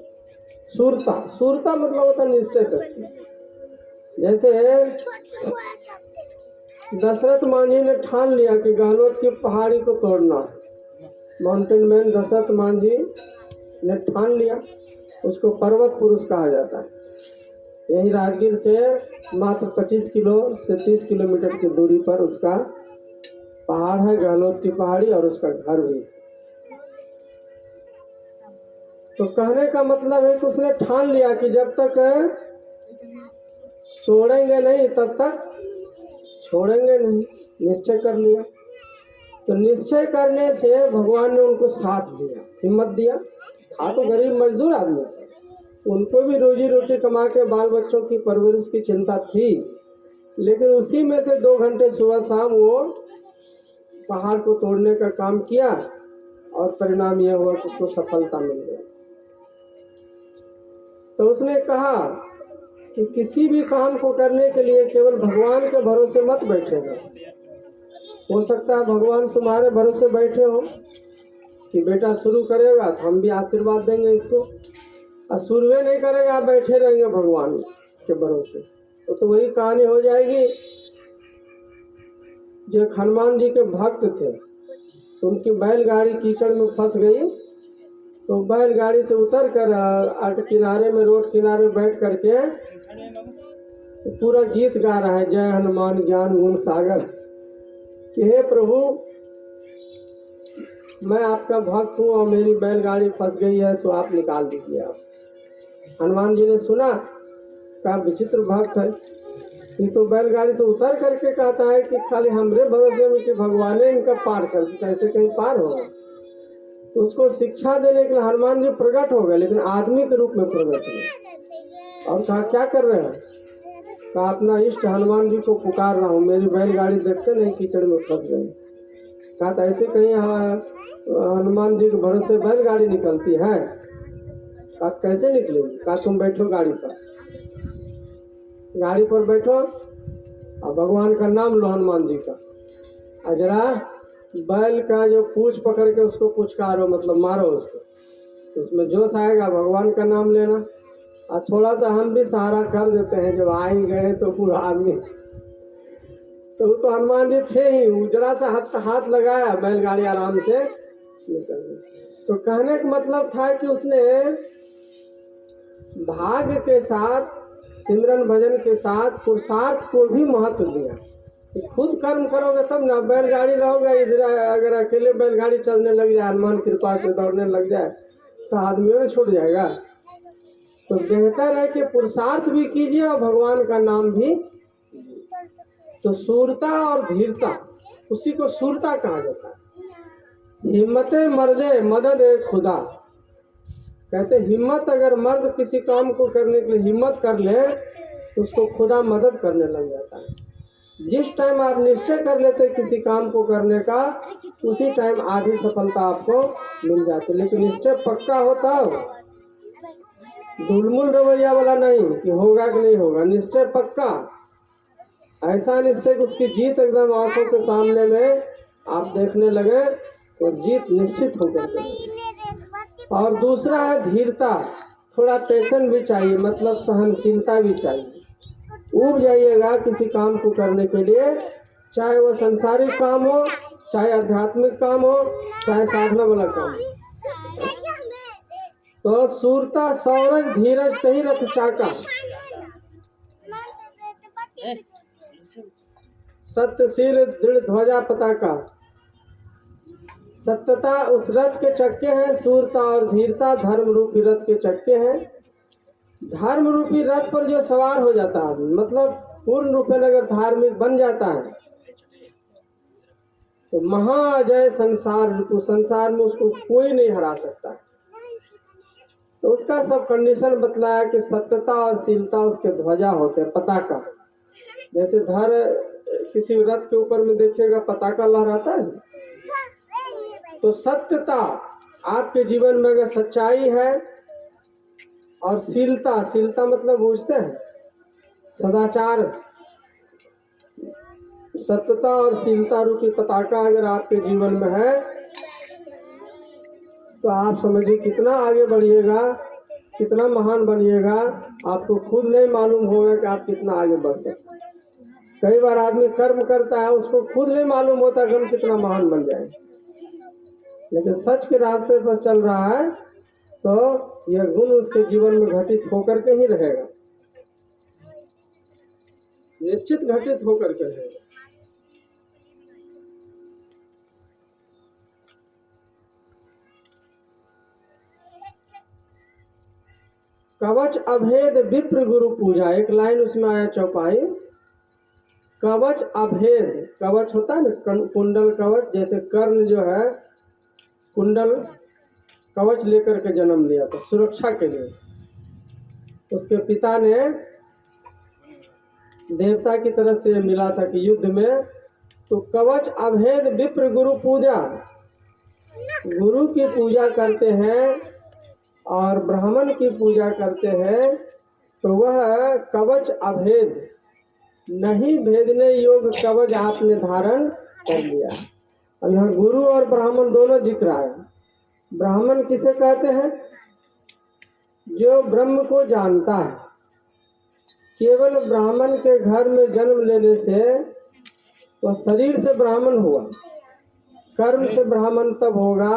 सूरता मतलब होता है निश्चय शक्ति। जैसे दशरथ मांझी ने ठान लिया कि गहलोत की पहाड़ी को तोड़ना, माउंटेन मैन दशरथ मांझी ने ठान लिया, उसको पर्वत पुरुष कहा जाता है। यही राजगीर से मात्र 25 किलो से 30 किलोमीटर की दूरी पर उसका पहाड़ है, गहलोत की पहाड़ी, और उसका घर भी। तो कहने का मतलब है कि उसने ठान लिया कि जब तक तोड़ेंगे नहीं तब तक छोड़ेंगे नहीं, निश्चय कर लिया। तो निश्चय करने से भगवान ने उनको साथ दिया, हिम्मत दिया। था तो गरीब मजदूर आदमी, उनको भी रोजी रोटी कमा के बाल बच्चों की परवरिश की चिंता थी, लेकिन उसी में से 2 घंटे सुबह शाम वो पहाड़ को तोड़ने का काम किया, और परिणाम यह हुआ कि उसको सफलता मिल गई। तो उसने कहा कि किसी भी काम को करने के लिए केवल भगवान के भरोसे मत बैठेगा। हो सकता है भगवान तुम्हारे भरोसे बैठे हो कि बेटा शुरू करेगा तो हम भी आशीर्वाद देंगे इसको, और शुरू नहीं करेगा, आप बैठे रहेंगे भगवान के भरोसे, तो वही कहानी हो जाएगी। जो हनुमान जी के भक्त थे, तो उनकी बैलगाड़ी कीचड़ में फंस गई, तो बैलगाड़ी से उतर कर किनारे में, रोड किनारे बैठ करके तो पूरा गीत गा रहा है, जय हनुमान ज्ञान गुण सागर, कि हे प्रभु मैं आपका भक्त हूँ और मेरी बैलगाड़ी फंस गई है, सो आप निकाल दीजिए। आप हनुमान जी ने सुना, कहा विचित्र भक्त है, ये तो बैलगाड़ी से उतर करके कहता है कि खाली हमरे भरोसे में कि भगवान ने इनका पार कर दिया, कैसे कहीं पार होगा। तो उसको शिक्षा देने के लिए हनुमान जी प्रकट हो गए, लेकिन आदमी के रूप में प्रकट हुए, और कहा क्या कर रहे हैं? कहा अपना इष्ट हनुमान जी को पुकार रहा हूँ, मेरी बैलगाड़ी देखते नहीं कीचड़ में फंस गई। कहा तो ऐसे कहीं हनुमान जी के भरोसे बैलगाड़ी निकलती है? कहा कैसे निकलेगी? कहा तुम बैठो गाड़ी पर बैठो और भगवान का नाम लो, हनुमान जी का, और जरा बैल का जो पूंछ पकड़ के उसको पुचकारो, मतलब मारो उसको, तो उसमें जोश आएगा, भगवान का नाम लेना। और थोड़ा सा हम भी सहारा कर देते हैं, जब आ ही गए तो पूरा आदमी, तो हनुमान जी थे ही, जरा सा हाथ लगाया, बैलगाड़ी आराम से निकल गई। तो कहने का मतलब था कि उसने भाग्य के साथ, सिमरन भजन के साथ पुरुषार्थ को भी महत्व दिया। खुद कर्म करोगे तब ना। बैलगाड़ी रहोगे इधर, अगर अकेले बैलगाड़ी चलने लग जाए, हनुमान कृपा से दौड़ने लग जाए तो आदमियों ने छूट जाएगा। तो बेहतर है कि पुरुषार्थ भी कीजिए और भगवान का नाम भी। तो सूरता और धीरता, उसी को सूरता कहा जाता है। हिम्मते मर्दे मदद ए खुदा, कहते हिम्मत, अगर मर्द किसी काम को करने के लिए हिम्मत कर ले तो उसको खुदा मदद करने लग जाता है। जिस टाइम आप निश्चय कर लेते किसी काम को करने का, उसी टाइम आधी सफलता आपको मिल जाती। लेकिन निश्चय पक्का होता हो, ढुलमुल रवैया वाला नहीं कि होगा कि नहीं होगा। निश्चय पक्का, ऐसा निश्चय कि उसकी जीत एकदम आंखों के सामने में आप देखने लगे तो जीत निश्चित होकर के। और दूसरा है धीरता, थोड़ा पेशेंस भी चाहिए, मतलब सहनशीलता भी चाहिए। उब जाइएगा किसी काम को करने के लिए, चाहे वो संसारिक काम हो, चाहे आध्यात्मिक काम हो, चाहे साधना वाला काम हो। तो सूरता सौरज धीरज तही रथ चाका, सत्यशील दृढ़ ध्वजा पताका। सत्यता उस रथ के चक्के हैं, सूरता और धीरता धर्म रूपी रथ के चक्के हैं। धर्म रूपी रथ पर जो सवार हो जाता है, मतलब पूर्ण रूप में अगर धार्मिक बन जाता है तो महाजय संसार, संसार में उसको कोई नहीं हरा सकता। तो उसका सब कंडीशन बतलाया कि सत्यता और शीलता उसके ध्वजा होते हैं, पताका। जैसे किसी रथ के ऊपर में देखिएगा पताका लहराता है। तो सत्यता आपके जीवन में अगर सच्चाई है, और शीलता, शीलता मतलब बूझते हैं सदाचार, सत्यता और शीलता रूपी पताका अगर आपके जीवन में है तो आप समझिए कितना आगे बढ़िएगा, कितना महान बनिएगा। आपको खुद नहीं मालूम होगा कि आप कितना आगे बढ़ सकते। कई बार आदमी कर्म करता है, उसको खुद नहीं मालूम होता कि हम कितना महान बन जाए, लेकिन सच के रास्ते पर चल रहा है तो यह गुण उसके जीवन में घटित होकर के ही रहेगा, निश्चित घटित होकर के रहेगा। कवच अभेद विप्र गुरु पूजा, एक लाइन उसमें आया चौपाई। कवच अभेद, कवच होता है ना कुंडल कवच, जैसे कर्ण जो है कुंडल कवच लेकर के जन्म लिया था सुरक्षा के लिए। उसके पिता ने देवता की तरफ से मिला था कि युद्ध में। तो कवच अभेद विप्र गुरु पूजा, गुरु की पूजा करते हैं और ब्राह्मण की पूजा करते हैं, तो वह कवच अभेद, नहीं भेदने योग्य कवच आपने धारण कर लिया। अब यहाँ गुरु और ब्राह्मण दोनों जिक्र आए। ब्राह्मण किसे कहते हैं? जो ब्रह्म को जानता है। केवल ब्राह्मण के घर में जन्म लेने से वह शरीर से ब्राह्मण हुआ, कर्म से ब्राह्मण तब होगा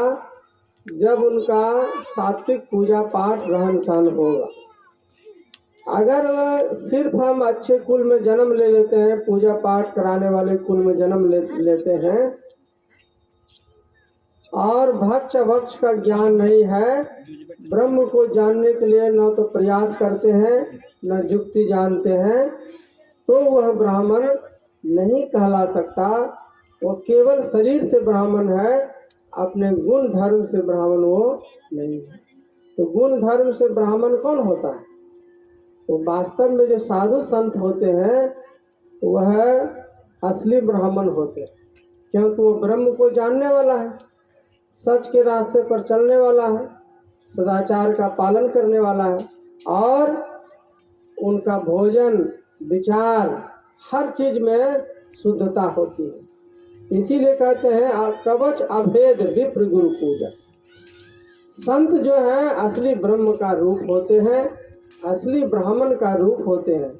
जब उनका सात्विक पूजा पाठ रहन सहन होगा। अगर वह सिर्फ हम अच्छे कुल में जन्म ले लेते हैं, पूजा पाठ कराने वाले कुल में जन्म लेते हैं और भक्ष भक्ष का ज्ञान नहीं है, ब्रह्म को जानने के लिए न तो प्रयास करते हैं न युक्ति जानते हैं, तो वह ब्राह्मण नहीं कहला सकता। वो केवल शरीर से ब्राह्मण है, अपने गुण धर्म से ब्राह्मण वो नहीं है। तो गुण धर्म से ब्राह्मण कौन होता है? तो वास्तव में जो साधु संत होते हैं वह असली ब्राह्मण होते हैं, क्योंकि वो ब्रह्म को जानने वाला है, सच के रास्ते पर चलने वाला है, सदाचार का पालन करने वाला है, और उनका भोजन विचार हर चीज में शुद्धता होती है। इसीलिए कहते हैं कवच अभेद विप्र गुरु पूजा। संत जो है असली ब्रह्म का रूप होते हैं, असली ब्राह्मण का रूप होते हैं।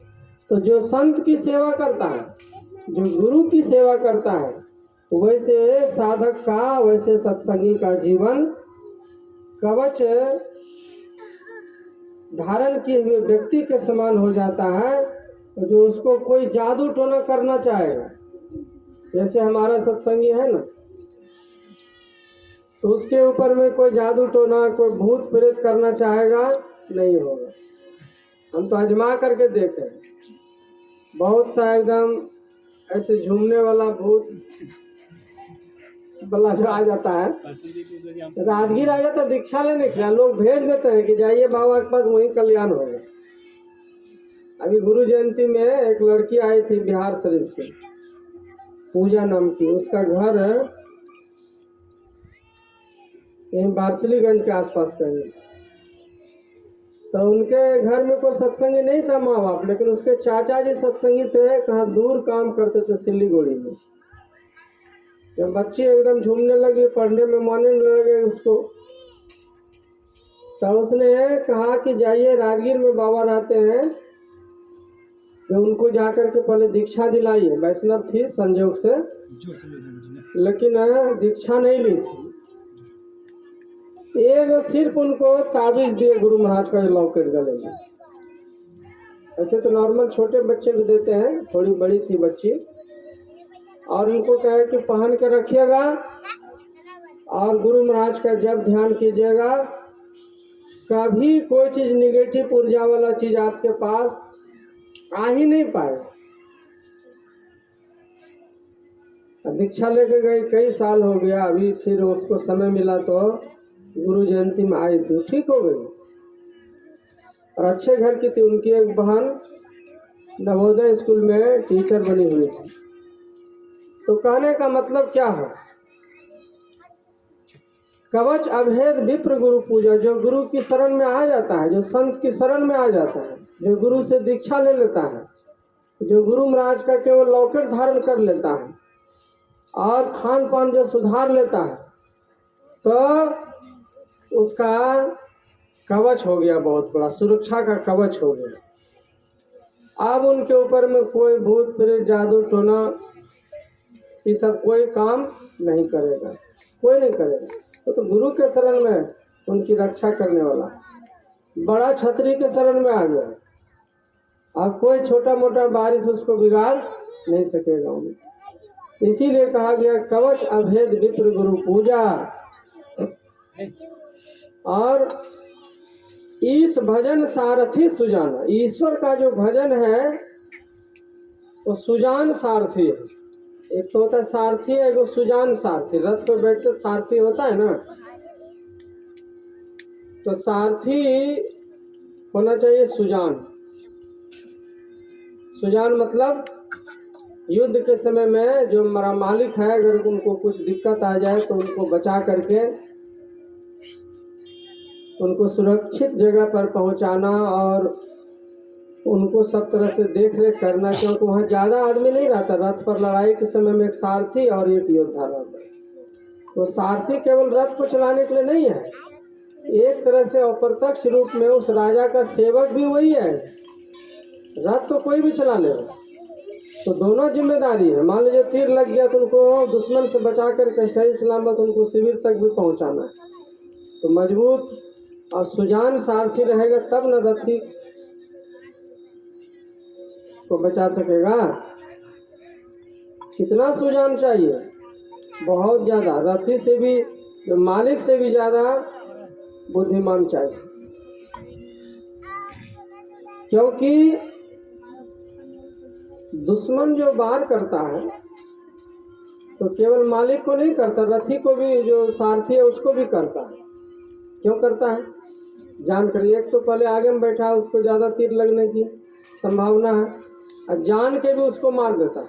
तो जो संत की सेवा करता है, जो गुरु की सेवा करता है, वैसे साधक का, वैसे सत्संगी का जीवन कवच धारण किए हुए व्यक्ति के समान हो जाता है, जो उसको कोई जादू टोना करना चाहेगा, जैसे हमारा सत्संगी है ना, तो उसके ऊपर में कोई जादू टोना, कोई भूत प्रेत करना चाहेगा, नहीं होगा। हम तो आजमा करके देखे, बहुत सा एकदम ऐसे झूमने वाला भूत बल्ला जो आ जाता है, राजगीर आ जाता है दीक्षा लेने के लिए, लोग भेज देते हैं कि जाइए बाबा के पास, वहीं कल्याण होगा। अभी गुरु जयंती में एक लड़की आई थी बिहार शरीफ से, पूजा नाम की, उसका घर यहीं बारसलीगंज के आसपास कहीं। तो उनके घर में कोई सत्संगी नहीं था माँ बाप, लेकिन उसके चाचा जी सत्संगी थे, कहाँ दूर काम करते थे सिलीगुड़ी में। जब बच्ची एकदम झूमने लगी, पढ़ने में मन लगे उसको, तो उसने कहा कि जाइए राजगीर में बाबा रहते हैं, तो उनको जाकर के पहले दीक्षा दिलाइए। वैष्णव थी संजोग से, लेकिन दीक्षा नहीं ली थी। एक सिर्फ उनको ताबीज दिए गुरु महाराज का लॉकेट गले में। ऐसे तो नॉर्मल छोटे बच्चे भी देते हैं, थोड़ी बड़ी थी बच्ची, और उनको कहे कि पहन के रखिएगा, और गुरु महाराज का जब ध्यान कीजिएगा, कभी कोई चीज निगेटिव ऊर्जा वाला चीज आपके पास आ ही नहीं पाए। दीक्षा लेके गई, कई साल हो गया, अभी फिर उसको समय मिला तो गुरु जयंती में आई थी, ठीक हो गई, और अच्छे घर की थी। उनकी एक बहन नवोदय स्कूल में टीचर बनी हुई थी। तो कहने का मतलब क्या है, कवच अभेद विप्र गुरु पूजा, जो गुरु की शरण में आ जाता है, जो संत की शरण में आ जाता है, जो गुरु से दीक्षा ले लेता है, जो गुरु महाराज का केवल लॉकेट धारण कर लेता है, और खान पान जो सुधार लेता है, तो उसका कवच हो गया, बहुत बड़ा सुरक्षा का कवच हो गया। अब उनके ऊपर में कोई भूत प्रेत जादू टोना ये सब कोई काम नहीं करेगा, कोई नहीं करेगा। तो गुरु के शरण में उनकी रक्षा करने वाला बड़ा छतरी के शरण में आ गया, अब कोई छोटा मोटा बारिश उसको बिगाड़ नहीं सकेगा उन्हें। इसीलिए कहा गया कवच अभेद विप्र गुरु पूजा। और इस भजन सारथी सुजान, ईश्वर का जो भजन है वो सुजान सारथी है। एक तो होता है सारथी, एक सुजान सारथी, रथ पे बैठते सारथी होता है ना, तो सारथी होना चाहिए सुजान। सुजान मतलब युद्ध के समय में जो हमारा मालिक है, अगर उनको कुछ दिक्कत आ जाए तो उनको बचा करके उनको सुरक्षित जगह पर पहुंचाना, और उनको सब तरह से देख रेख करना, क्योंकि वहाँ ज़्यादा आदमी नहीं रहता। रथ पर लड़ाई के समय में एक सारथी और एक योद्धा रहता है। तो सारथी केवल रथ को चलाने के लिए नहीं है, एक तरह से अप्रत्यक्ष रूप में उस राजा का सेवक भी वही है। रथ तो कोई भी चला ले, तो दोनों जिम्मेदारी है। मान लीजिए तीर लग गया तो उनको दुश्मन से बचा कर सही सलामत उनको शिविर तक भी पहुंचाना है, तो मजबूत और सुजान सारथी रहेगा तब न रथी को बचा सकेगा। कितना सुजान चाहिए, बहुत ज्यादा, रथी से भी, मालिक से भी ज्यादा बुद्धिमान चाहिए। क्योंकि दुश्मन जो वार करता है तो केवल मालिक को नहीं करता, रथी को भी, जो सारथी है उसको भी करता है। क्यों करता है जान कर, एक तो पहले आगे में बैठा है, उसको ज्यादा तीर लगने की संभावना है, और जान के भी उसको मार देता है,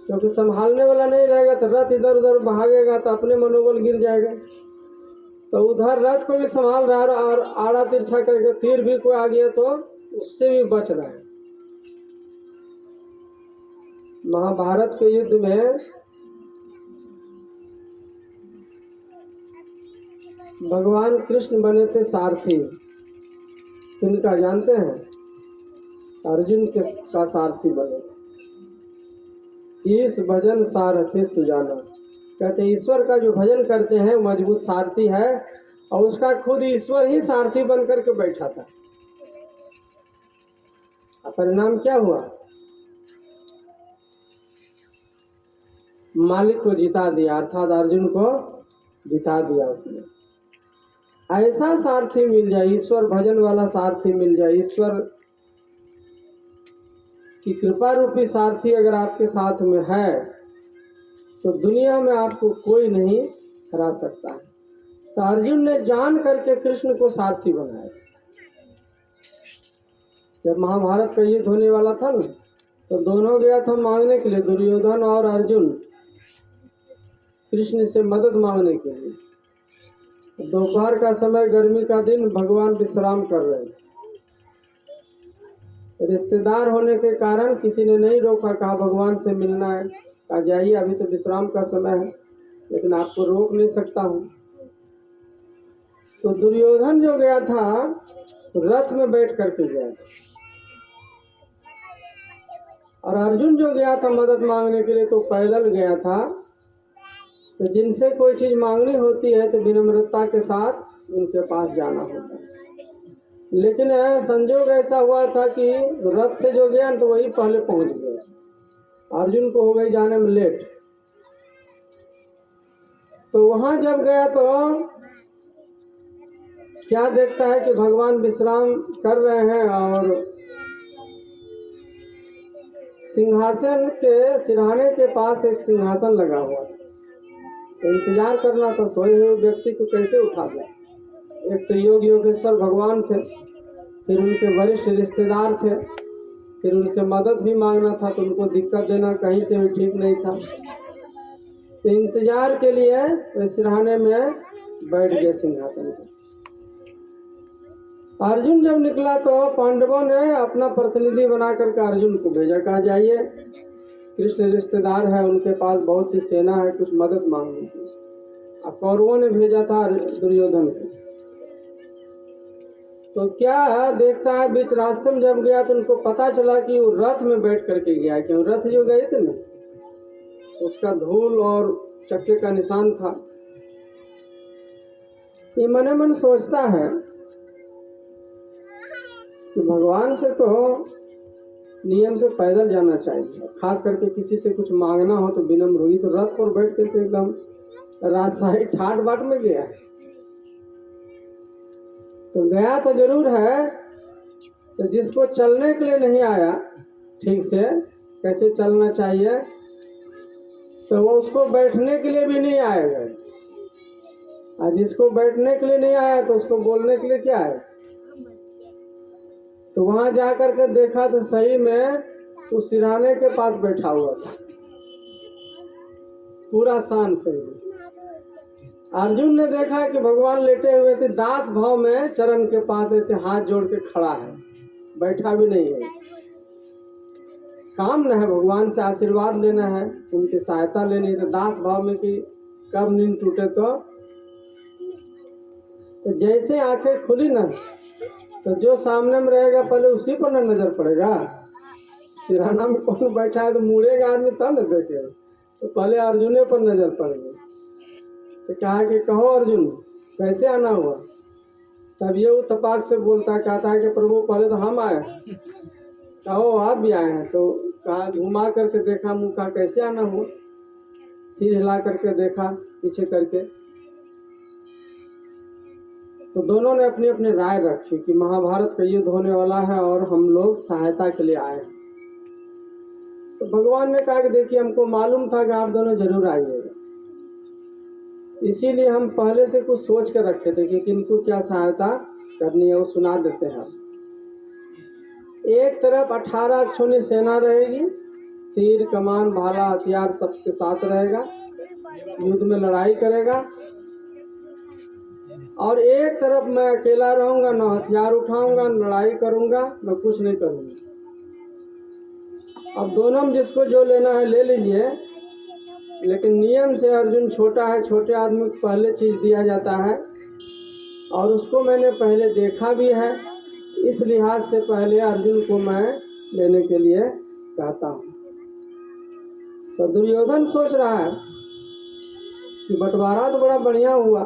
क्योंकि संभालने वाला नहीं रहेगा तो रथ इधर उधर भागेगा तो अपने मनोबल गिर जाएगा। तो उधर रथ को भी संभाल रहा है और आड़ा तिरछा करके तीर भी कोई आ गया तो उससे भी बच रहा है। महाभारत के युद्ध में भगवान कृष्ण बने थे सारथी, किनका जानते हैं? अर्जुन का सारथी बने। ईश भजन सारथी सुजाना। कहते ईश्वर का जो भजन करते हैं मजबूत सारथी है, और उसका खुद ईश्वर ही सारथी बन करके बैठा था। परिणाम क्या हुआ? मालिक को जिता दिया, अर्थात अर्जुन को जिता दिया उसने। ऐसा सारथी मिल जाए, ईश्वर भजन वाला सारथी मिल जाए, ईश्वर की कृपा रूपी सारथी अगर आपके साथ में है तो दुनिया में आपको कोई नहीं हरा सकता है। तो अर्जुन ने जान करके कृष्ण को सारथी बनाया। जब महाभारत का युद्ध होने वाला था ना, तो दोनों गया था मांगने के लिए, दुर्योधन और अर्जुन कृष्ण से मदद मांगने के लिए। दोपहर का समय, गर्मी का दिन, भगवान विश्राम कर रहे थे। रिश्तेदार होने के कारण किसी ने नहीं रोका, कहा भगवान से मिलना है, कहा जाइए अभी तो विश्राम का समय है, लेकिन आपको रोक नहीं सकता हूँ। तो दुर्योधन जो गया था रथ में बैठ करके गया था, और अर्जुन जो गया था मदद मांगने के लिए तो पैदल गया था। तो जिनसे कोई चीज मांगनी होती है तो विनम्रता के साथ उनके पास जाना होता है। लेकिन संजोग ऐसा हुआ था कि रथ से जो गया तो वही पहले पहुंच गया, अर्जुन को हो गई जाने में लेट। तो वहां जब गया तो क्या देखता है कि भगवान विश्राम कर रहे हैं और सिंहासन के सिरहाने के पास एक सिंहासन लगा हुआ था। तो इंतजार करना था, सोए हुए व्यक्ति को कैसे उठा दे। एक तो योग योगेश्वर भगवान थे, फिर उनके वरिष्ठ रिश्तेदार थे, फिर उनसे मदद भी मांगना था, तो उनको दिक्कत देना कहीं से भी ठीक नहीं था। तो इंतजार के लिए वे सिरहाने में बैठ गए सिंहासन पे। अर्जुन जब निकला तो पांडवों ने अपना प्रतिनिधि बना करके अर्जुन को भेजा, कहा जाइए कृष्ण रिश्तेदार है, उनके पास बहुत सी सेना है, कुछ मदद मांगनी थी। अब कौरवों ने भेजा था दुर्योधन को। तो क्या देखता है बीच रास्ते में जब गया तो उनको पता चला कि वो रथ में बैठ करके गया, क्यों रथ जो गए थे ना उसका धूल और चक्के का निशान था। ये मने मन सोचता है कि भगवान से तो नियम से पैदल जाना चाहिए, खास करके किसी से कुछ मांगना हो तो विनम्र होगी। तो रथ पर बैठ करके एकदम राजशाही ठाट बाट में गया। तो गया तो जरूर है, तो जिसको चलने के लिए नहीं आया ठीक से कैसे चलना चाहिए, तो वो उसको बैठने के लिए भी नहीं आएगा, और जिसको बैठने के लिए नहीं आया तो उसको बोलने के लिए क्या है। तो वहां जाकर के देखा तो सही में उस सिरहाने के पास बैठा हुआ था, पूरा शान से। अर्जुन ने देखा कि भगवान लेटे हुए थे, दास भाव में चरण के पास ऐसे हाथ जोड़ के खड़ा है, बैठा भी नहीं है। काम न है भगवान से आशीर्वाद लेना है, उनकी सहायता लेनी है। तो दास भाव में कि कब नींद टूटे तो जैसे आंखें खुली ना, तो जो सामने में रहेगा पहले उसी पर न नजर पड़ेगा। सिरहाना में कौन बैठा है तो मुड़ेगा आदमी तब न देखे, तो पहले अर्जुने पर नजर पड़ेगी। तो कहा कि कहो अर्जुन कैसे आना हुआ। तब ये उत्तपाक से बोलता, कहता है कि प्रभु पहले तो हम आए, कहो आप भी आए हैं। तो कहा घुमा करके देखा मुँह, कहा कैसे आना हुआ। सिर हिला करके देखा पीछे करके, तो दोनों ने अपनी अपनी राय रखी कि महाभारत का युद्ध होने वाला है और हम लोग सहायता के लिए आए। तो भगवान ने कहा कि देखिए हमको मालूम था कि आप दोनों जरूर आइएगा, इसीलिए हम पहले से कुछ सोच कर रखे थे कि किनको क्या सहायता करनी है, वो सुना देते हैं। एक तरफ 18 अक्षौणी सेना रहेगी, तीर कमान भाला हथियार सबके साथ रहेगा, युद्ध में लड़ाई करेगा। और एक तरफ मैं अकेला रहूंगा, न हथियार उठाऊंगा, न लड़ाई करूंगा, न कुछ नहीं करूंगा। अब दोनों में जिसको जो लेना है ले लीजिए, लेकिन नियम से अर्जुन छोटा है, छोटे आदमी को पहले चीज दिया जाता है, और उसको मैंने पहले देखा भी है, इस लिहाज से पहले अर्जुन को मैं लेने के लिए कहता हूँ। तो दुर्योधन सोच रहा है कि बंटवारा तो बड़ा बढ़िया हुआ,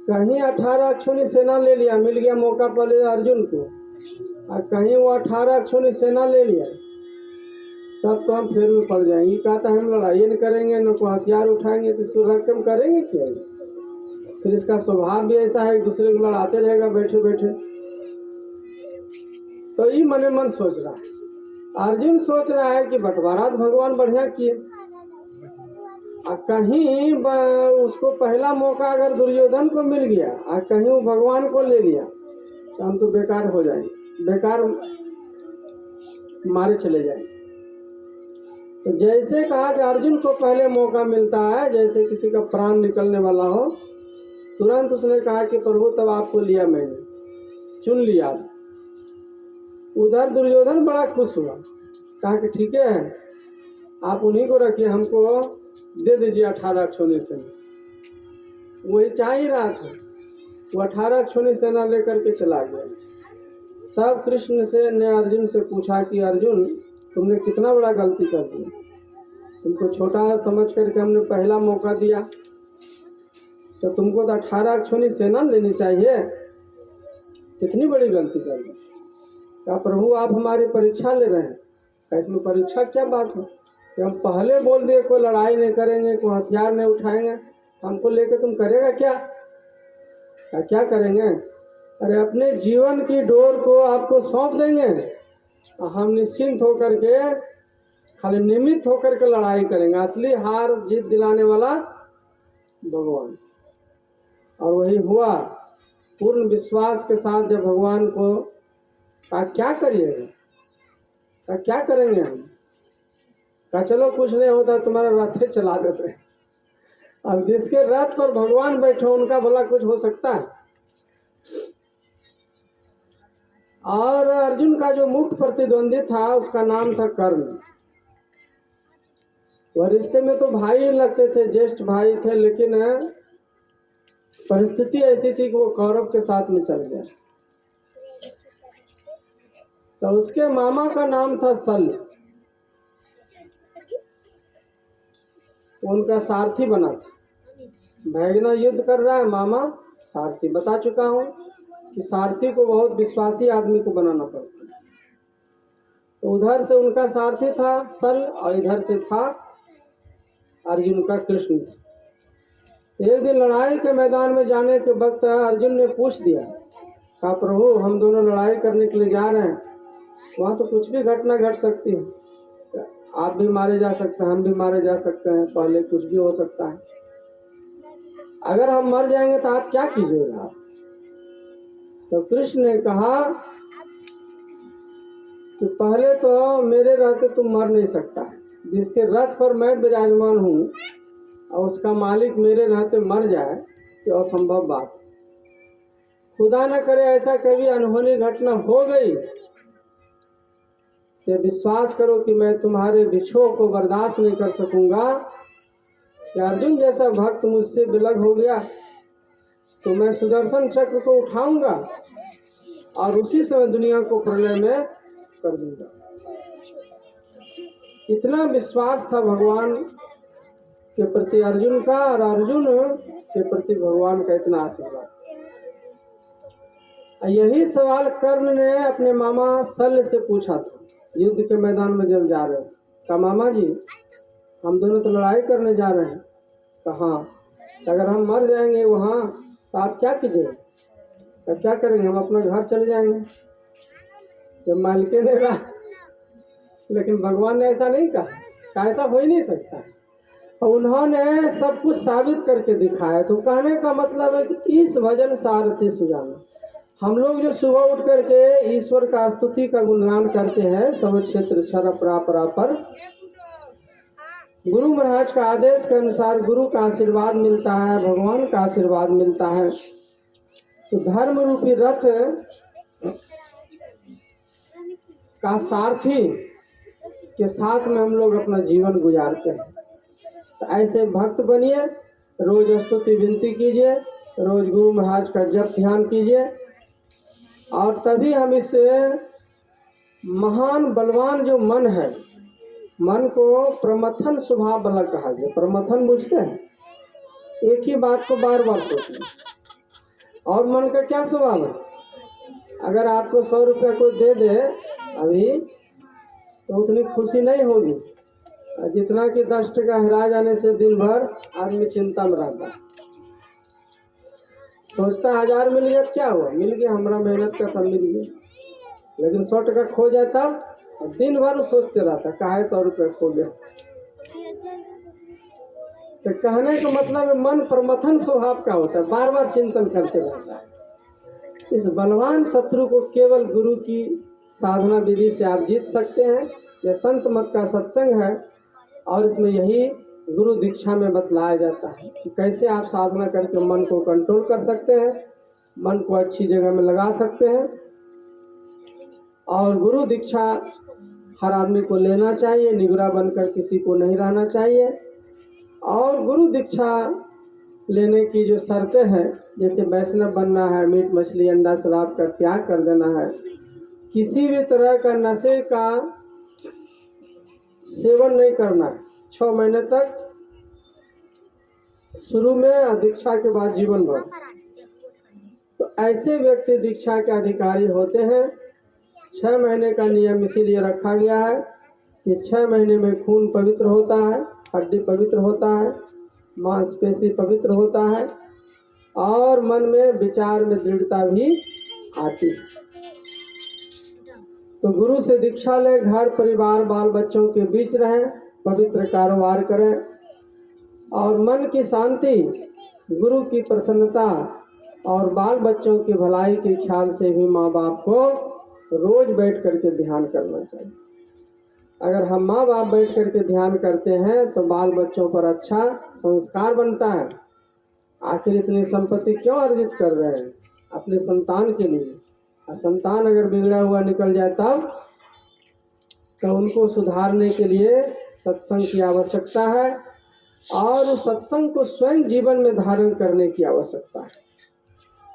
कहीं 18 अक्षौणी सेना ले लिया, मिल गया मौका पहले अर्जुन को, और कहीं वो 18 अक्षौणी सेना ले लिया, तब तो हम फेर में पड़ जाएंगे। कहता है हम लड़ाई नहीं करेंगे, न कोई हथियार उठाएंगे, तो इसको रख के हम करेंगे क्या? फिर इसका स्वभाव भी ऐसा है, एक दूसरे को लड़ाते रहेगा बैठे बैठे। तो ये मने मन सोच रहा है। अर्जुन सोच रहा है कि बंटवारा तो भगवान बढ़िया किए, और कहीं उसको पहला मौका अगर दुर्योधन को मिल गया और कहीं वो भगवान को ले लिया तो हम तो बेकार हो जाएंगे, बेकार मारे चले जाएंगे। तो जैसे कहा कि अर्जुन को पहले मौका मिलता है, जैसे किसी का प्राण निकलने वाला हो, तुरंत उसने कहा कि प्रभु तब आपको लिया, मैंने चुन लिया। उधर दुर्योधन बड़ा खुश हुआ, कहा कि ठीक है आप उन्हीं को रखिए, हमको दे दीजिए 18 अक्षौणी सेना। वही चाह ही रहा था, वो 18 अक्षौणी सेना लेकर के चला गया। तब कृष्ण ने अर्जुन से पूछा कि अर्जुन तुमने कितना बड़ा गलती कर दिया, तुमको छोटा समझ करके हमने पहला मौका दिया, तो तुमको तो 18 अक्षौणी सेना लेनी चाहिए, कितनी बड़ी गलती कर दी। क्या प्रभु आप हमारी परीक्षा ले रहे हैं? इसमें परीक्षा क्या बात है कि हम पहले बोल दिए कोई लड़ाई नहीं करेंगे, कोई हथियार नहीं उठाएंगे, हमको लेके तुम करेगा क्या? क्या करेंगे? अरे अपने जीवन की डोर को आपको सौंप देंगे, हम निश्चिंत होकर के खाली निमित्त होकर के लड़ाई करेंगे, असली हार जीत दिलाने वाला भगवान। और वही हुआ। पूर्ण विश्वास के साथ जब भगवान को कहा क्या करिएगा, कहा क्या करेंगे हम, कहा चलो कुछ नहीं होता, तुम्हारा रथ चला देते। अब जिसके रथ पर भगवान बैठे उनका भला कुछ हो सकता है? और अर्जुन का जो मुख्य प्रतिद्वंदी था उसका नाम था कर्ण। वह रिश्ते में तो भाई लगते थे, ज्येष्ठ भाई थे, लेकिन परिस्थिति ऐसी थी कि वो कौरव के साथ में चल गया। तो उसके मामा का नाम था शल्य, उनका सारथी बना था। भैगना युद्ध कर रहा है, मामा सारथी। बता चुका हूं कि सारथी को बहुत विश्वासी आदमी को बनाना पड़ता है। तो उधर से उनका सारथी था शल्य और इधर से था अर्जुन का कृष्ण था। एक दिन लड़ाई के मैदान में जाने के वक्त अर्जुन ने पूछ दिया, कहा प्रभु हम दोनों लड़ाई करने के लिए जा रहे हैं, वहाँ तो कुछ भी घटना घट सकती है, आप भी मारे जा सकते हैं, हम भी मारे जा सकते हैं, पहले कुछ भी हो सकता है, अगर हम मर जाएंगे तो आप क्या कीजिएगा? तो कृष्ण ने कहा कि पहले तो मेरे रहते तुम मर नहीं सकता, जिसके रथ पर मैं विराजमान हूँ और उसका मालिक मेरे रहते मर जाए तो असंभव बात। खुदा न करे ऐसा कभी अनहोनी घटना हो गई तो विश्वास करो कि मैं तुम्हारे विछोह को बर्दाश्त नहीं कर सकूंगा। कि अर्जुन जैसा भक्त मुझसे विलग हो गया तो मैं सुदर्शन चक्र को उठाऊंगा और उसी समय दुनिया को प्रलय में कर दूंगा। इतना विश्वास था भगवान के प्रति अर्जुन का, और अर्जुन के प्रति भगवान का इतना आशीर्वाद। यही सवाल कर्ण ने अपने मामा शल्य से पूछा था युद्ध के मैदान में जब जा रहे। कहा मामा जी हम दोनों तो लड़ाई करने जा रहे हैं। कहा अगर हम मर जाएंगे वहाँ तो आप क्या कीजिएगा? तो क्या करेंगे? हम अपना घर चले जाएंगे। जब मालिके ने कहा, लेकिन भगवान ने ऐसा नहीं कहा, ऐसा हो ही नहीं सकता। और उन्होंने सब कुछ साबित करके दिखाया। तो कहने का मतलब है कि इस भजन सारथी सुजाना, हम लोग जो सुबह उठ करके ईश्वर का स्तुति का गुणगान करते हैं, सब क्षेत्र क्षर परापर, गुरु महाराज का आदेश के अनुसार गुरु का आशीर्वाद मिलता है, भगवान का आशीर्वाद मिलता है। तो धर्म रूपी रथ का सारथी के साथ में हम लोग अपना जीवन गुजारते हैं। तो ऐसे भक्त बनिए, रोज स्तुति विनती कीजिए, रोज गुरु महाराज का जप ध्यान कीजिए, और तभी हम इस महान बलवान जो मन है मन को प्रमथन स्वभाव वाला कहा गया। प्रमथन बुझते हैं, एक ही बात को बार बार सोचते हैं। और मन का क्या स्वभाव है, अगर आपको 100 रुपया कोई दे दे अभी तो उतनी खुशी नहीं होगी जितना कि 10 टका हरा जाने से दिन भर आदमी चिंता में रहता है। सोचता 1000 मिल गया, क्या हुआ, मिल गया, हमारा मेहनत का फल मिल गया। लेकिन 100 टका खो जाता और दिन भर सोचते रहता काहे 100 रुपया खो गया। तो कहने का मतलब है मन प्रमथन स्वभाव का होता है, बार बार चिंतन करते रहता है। इस बलवान शत्रु को केवल गुरु की साधना विधि से आप जीत सकते हैं। यह संत मत का सत्संग है और इसमें यही गुरु दीक्षा में बतलाया जाता है कि कैसे आप साधना करके मन को कंट्रोल कर सकते हैं, मन को अच्छी जगह में लगा सकते हैं। और गुरु दीक्षा हर आदमी को लेना चाहिए, निगरा बनकर किसी को नहीं रहना चाहिए। और गुरु दीक्षा लेने की जो शर्तें हैं, जैसे वैष्णव बनना है, मीट मछली अंडा शराब का त्याग कर देना है, किसी भी तरह का नशे का सेवन नहीं करना है 6 महीने तक, शुरू में और दीक्षा के बाद जीवन भर। तो ऐसे व्यक्ति दीक्षा के अधिकारी होते हैं। 6 महीने का नियम इसीलिए रखा गया है कि 6 महीने में खून पवित्र होता है, हड्डी पवित्र होता है, मांसपेशी पवित्र होता है और मन में विचार में दृढ़ता भी आती है। तो गुरु से दीक्षा लें, घर परिवार बाल बच्चों के बीच रहें, पवित्र कारोबार करें और मन की शांति, गुरु की प्रसन्नता और बाल बच्चों की भलाई के ख्याल से भी माँ बाप को रोज बैठ करके ध्यान करना चाहिए। अगर हम माँ बाप बैठ करके ध्यान करते हैं तो बाल बच्चों पर अच्छा संस्कार बनता है। आखिर इतनी संपत्ति क्यों अर्जित कर रहे हैं, अपने संतान के लिए। और संतान अगर बिगड़ा हुआ निकल जाए तब तो उनको सुधारने के लिए सत्संग की आवश्यकता है और उस सत्संग को स्वयं जीवन में धारण करने की आवश्यकता है।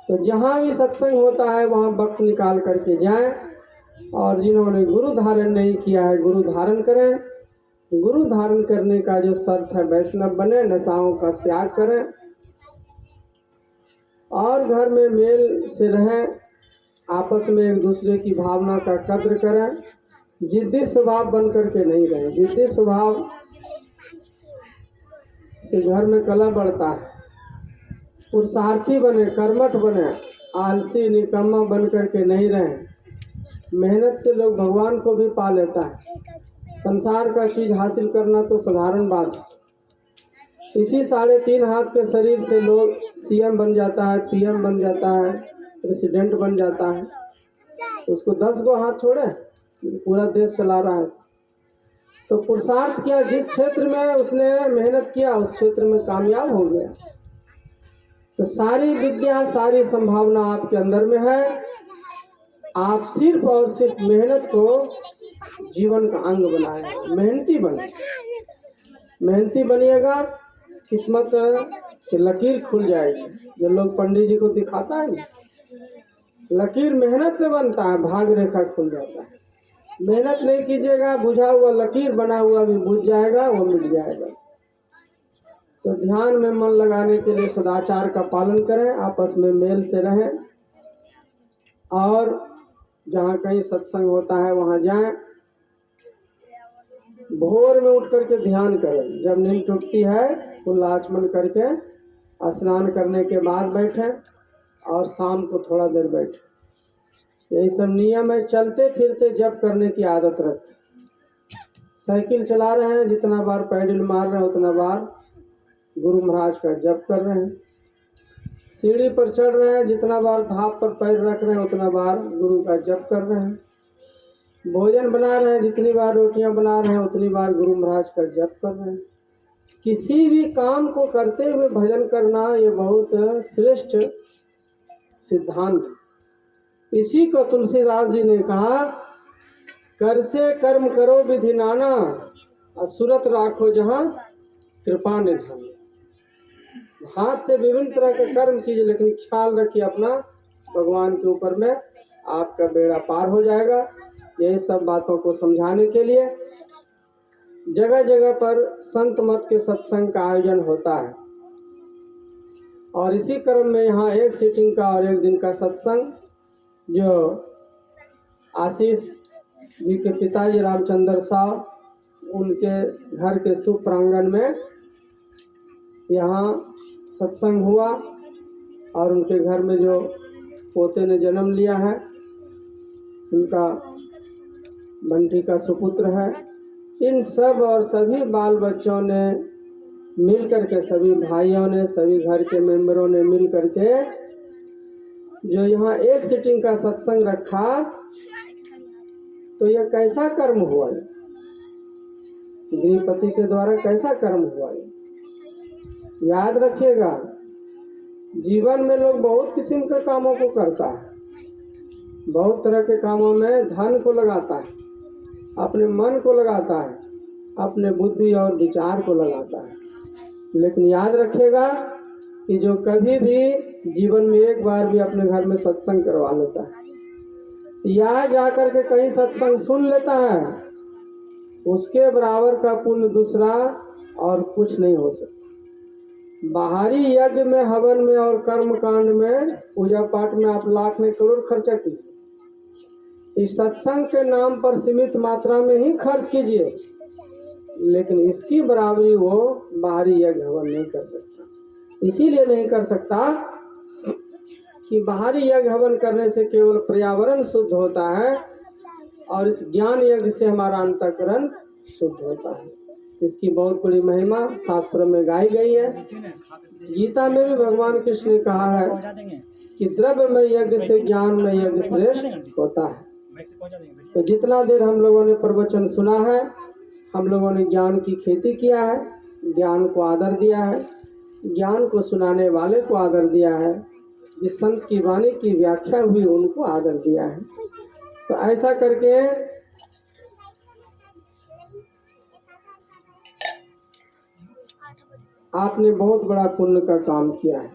तो जहाँ भी सत्संग होता है वहाँ वक्त निकाल करके जाएं और जिन्होंने गुरु धारण नहीं किया है गुरु धारण करें। गुरु धारण करने का जो शर्त है, वैष्णव बने, नशाओं का त्याग करें और घर में मेल से रहें, आपस में एक दूसरे की भावना का कद्र करें। जिद्दी स्वभाव बन करके नहीं रहें। जिद्दी स्वभाव से घर में कलह बढ़ता है। पुरुषार्थी बने, कर्मठ बने, आलसी निकम्मा बन करके नहीं रहें। मेहनत से लोग भगवान को भी पा लेता है। संसार का चीज हासिल करना तो साधारण बात है। इसी 3.5 हाथ के शरीर से लोग सीएम बन जाता है, पीएम बन जाता है, प्रेसिडेंट बन जाता है। उसको 10 गो हाथ छोड़े, पूरा देश चला रहा है। तो पुरुषार्थ किया, जिस क्षेत्र में उसने मेहनत किया उस क्षेत्र में कामयाब हो गया। तो सारी विद्या, सारी संभावना आपके अंदर में है। आप सिर्फ और सिर्फ मेहनत को जीवन का अंग बनाए, मेहनती बने। मेहनती बनिएगा, किस्मत की लकीर खुल जाएगी। जो लोग पंडित जी को दिखाता है ना, लकीर मेहनत से बनता है, भाग रेखा खुल जाता है। मेहनत नहीं कीजिएगा, बुझा हुआ लकीर बना हुआ भी बुझ जाएगा, वो मिट जाएगा। तो ध्यान में मन लगाने के लिए सदाचार का पालन करें, आपस में मेल से रहें और जहाँ कहीं सत्संग होता है वहाँ जाएं। भोर में उठ करके ध्यान करें, जब नींद टूटती है कुल्ला आचमन करके स्नान करने के बाद बैठें और शाम को थोड़ा देर बैठें। यही सब नियम है। चलते फिरते जप करने की आदत रखें। साइकिल चला रहे हैं, जितना बार पैडल मार रहे हैं उतना बार गुरु महाराज का जप कर रहे हैं। सीढ़ी पर चढ़ रहे हैं, जितना बार धाप पर पैर रख रहे हैं उतना बार गुरु का जप कर रहे हैं। भोजन बना रहे हैं, जितनी बार रोटियां बना रहे हैं उतनी बार गुरु महाराज का जप कर रहे हैं। किसी भी काम को करते हुए भजन करना ये बहुत श्रेष्ठ सिद्धांत। इसी को तुलसीदास जी ने कहा, कर से कर्म करो विधि नाना, असुरत राखो जहाँ कृपा निधान। हाथ से विभिन्न तरह के कर्म कीजिए, लेकिन ख्याल रखिए अपना भगवान के ऊपर में, आपका बेड़ा पार हो जाएगा। यही सब बातों को समझाने के लिए जगह जगह पर संत मत के सत्संग का आयोजन होता है और इसी क्रम में यहाँ एक सीटिंग का और एक दिन का सत्संग जो आशीष जी के पिताजी रामचंद्र साहब उनके घर के शुभ प्रांगण में यहाँ सत्संग हुआ और उनके घर में जो पोते ने जन्म लिया है उनका बंटी का सुपुत्र है। इन सब और सभी बाल बच्चों ने मिल करके, सभी भाइयों ने, सभी घर के मेंबरों ने मिल करके जो यहाँ एक सीटिंग का सत्संग रखा, तो यह कैसा कर्म हुआ? गृहपति के द्वारा कैसा कर्म हुआ? याद रखिएगा, जीवन में लोग बहुत किस्म के कामों को करता है, बहुत तरह के कामों में धन को लगाता है, अपने मन को लगाता है, अपने बुद्धि और विचार को लगाता है। लेकिन याद रखिएगा कि जो कभी भी जीवन में एक बार भी अपने घर में सत्संग करवा लेता है या जाकर के कहीं सत्संग सुन लेता है, उसके बराबर का पुण्य दूसरा और कुछ नहीं हो सकता। बाहरी यज्ञ में, हवन में और कर्म कांड में, पूजा पाठ में आप लाख में करोड़ खर्चा कीजिए, इस सत्संग के नाम पर सीमित मात्रा में ही खर्च कीजिए, लेकिन इसकी बराबरी वो बाहरी यज्ञ हवन नहीं कर सकता। इसीलिए नहीं कर सकता कि बाहरी यज्ञ हवन करने से केवल पर्यावरण शुद्ध होता है और इस ज्ञान यज्ञ से हमारा अंतःकरण शुद्ध होता है। इसकी बहुत बड़ी महिमा शास्त्र में गाई गई है। गीता में भी भगवान कृष्ण ने कहा है कि द्रव्य में यज्ञ से ज्ञान में यज्ञ श्रेष्ठ होता है। तो जितना देर हम लोगों ने प्रवचन सुना है, हम लोगों ने ज्ञान की खेती किया है, ज्ञान को आदर दिया है, ज्ञान को सुनाने वाले को आदर दिया है, जिस संत की वाणी की व्याख्या हुई उनको आदर दिया है। तो ऐसा करके आपने बहुत बड़ा पुण्य का काम किया है।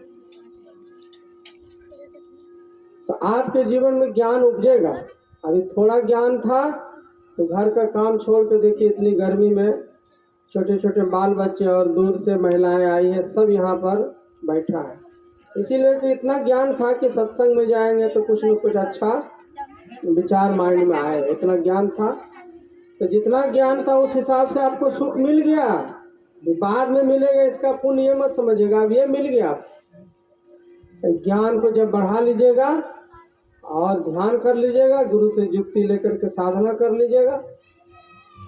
तो आपके जीवन में ज्ञान उपजेगा। अभी थोड़ा ज्ञान था तो घर का काम छोड़ के देखिए, इतनी गर्मी में छोटे छोटे बाल बच्चे और दूर से महिलाएं आई है, सब यहाँ पर बैठा है। इसीलिए कि इतना ज्ञान था कि सत्संग में जाएंगे तो कुछ न कुछ अच्छा विचार माइंड में आए, इतना ज्ञान था। तो जितना ज्ञान था उस हिसाब से आपको सुख मिल गया, बाद में मिलेगा इसका पुण्य ये मत समझिएगा, अब ये मिल गया। ज्ञान को जब बढ़ा लीजिएगा और ध्यान कर लीजिएगा, गुरु से युक्ति लेकर के साधना कर लीजिएगा,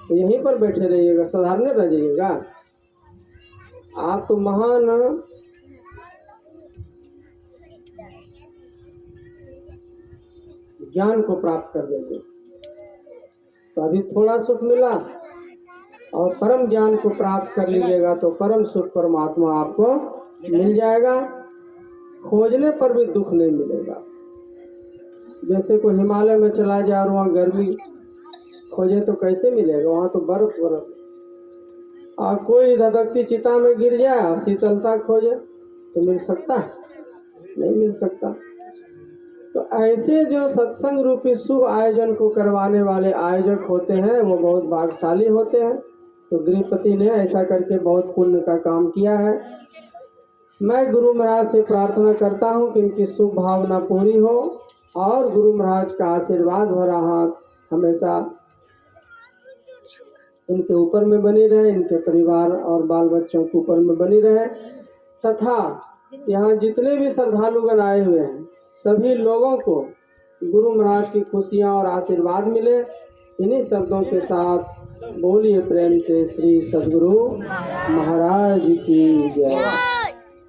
तो यहीं पर बैठे रहिएगा, साधारण रह जाइएगा। आप तो महान ज्ञान को प्राप्त कर देंगे। तो अभी थोड़ा सुख मिला और परम ज्ञान को प्राप्त कर लीजिएगा तो परम सुख परमात्मा आपको मिल जाएगा। खोजने पर भी दुख नहीं मिलेगा। जैसे कोई हिमालय में चला जाए और वहाँ गर्मी खोजे तो कैसे मिलेगा, वहाँ तो बर्फ बर्फ। और कोई धधकती चिता में गिर जाए और शीतलता खोजे तो मिल सकता है? नहीं मिल सकता। तो ऐसे जो सत्संग रूपी शुभ आयोजन को करवाने वाले आयोजक होते हैं वो बहुत भाग्यशाली होते हैं। तो गृहपति ने ऐसा करके बहुत पुण्य का काम किया है। मैं गुरु महाराज से प्रार्थना करता हूँ कि इनकी शुभ भावना पूरी हो और गुरु महाराज का आशीर्वाद भरा हाथ हमेशा इनके ऊपर में बनी रहे, इनके परिवार और बाल बच्चों के ऊपर में बनी रहे, तथा यहाँ जितने भी श्रद्धालुगण आए हुए हैं सभी लोगों को गुरु महाराज की खुशियाँ और आशीर्वाद मिले। इन्हीं शब्दों के साथ बोलिए प्रेम से श्री सद्गुरु महाराज की जय।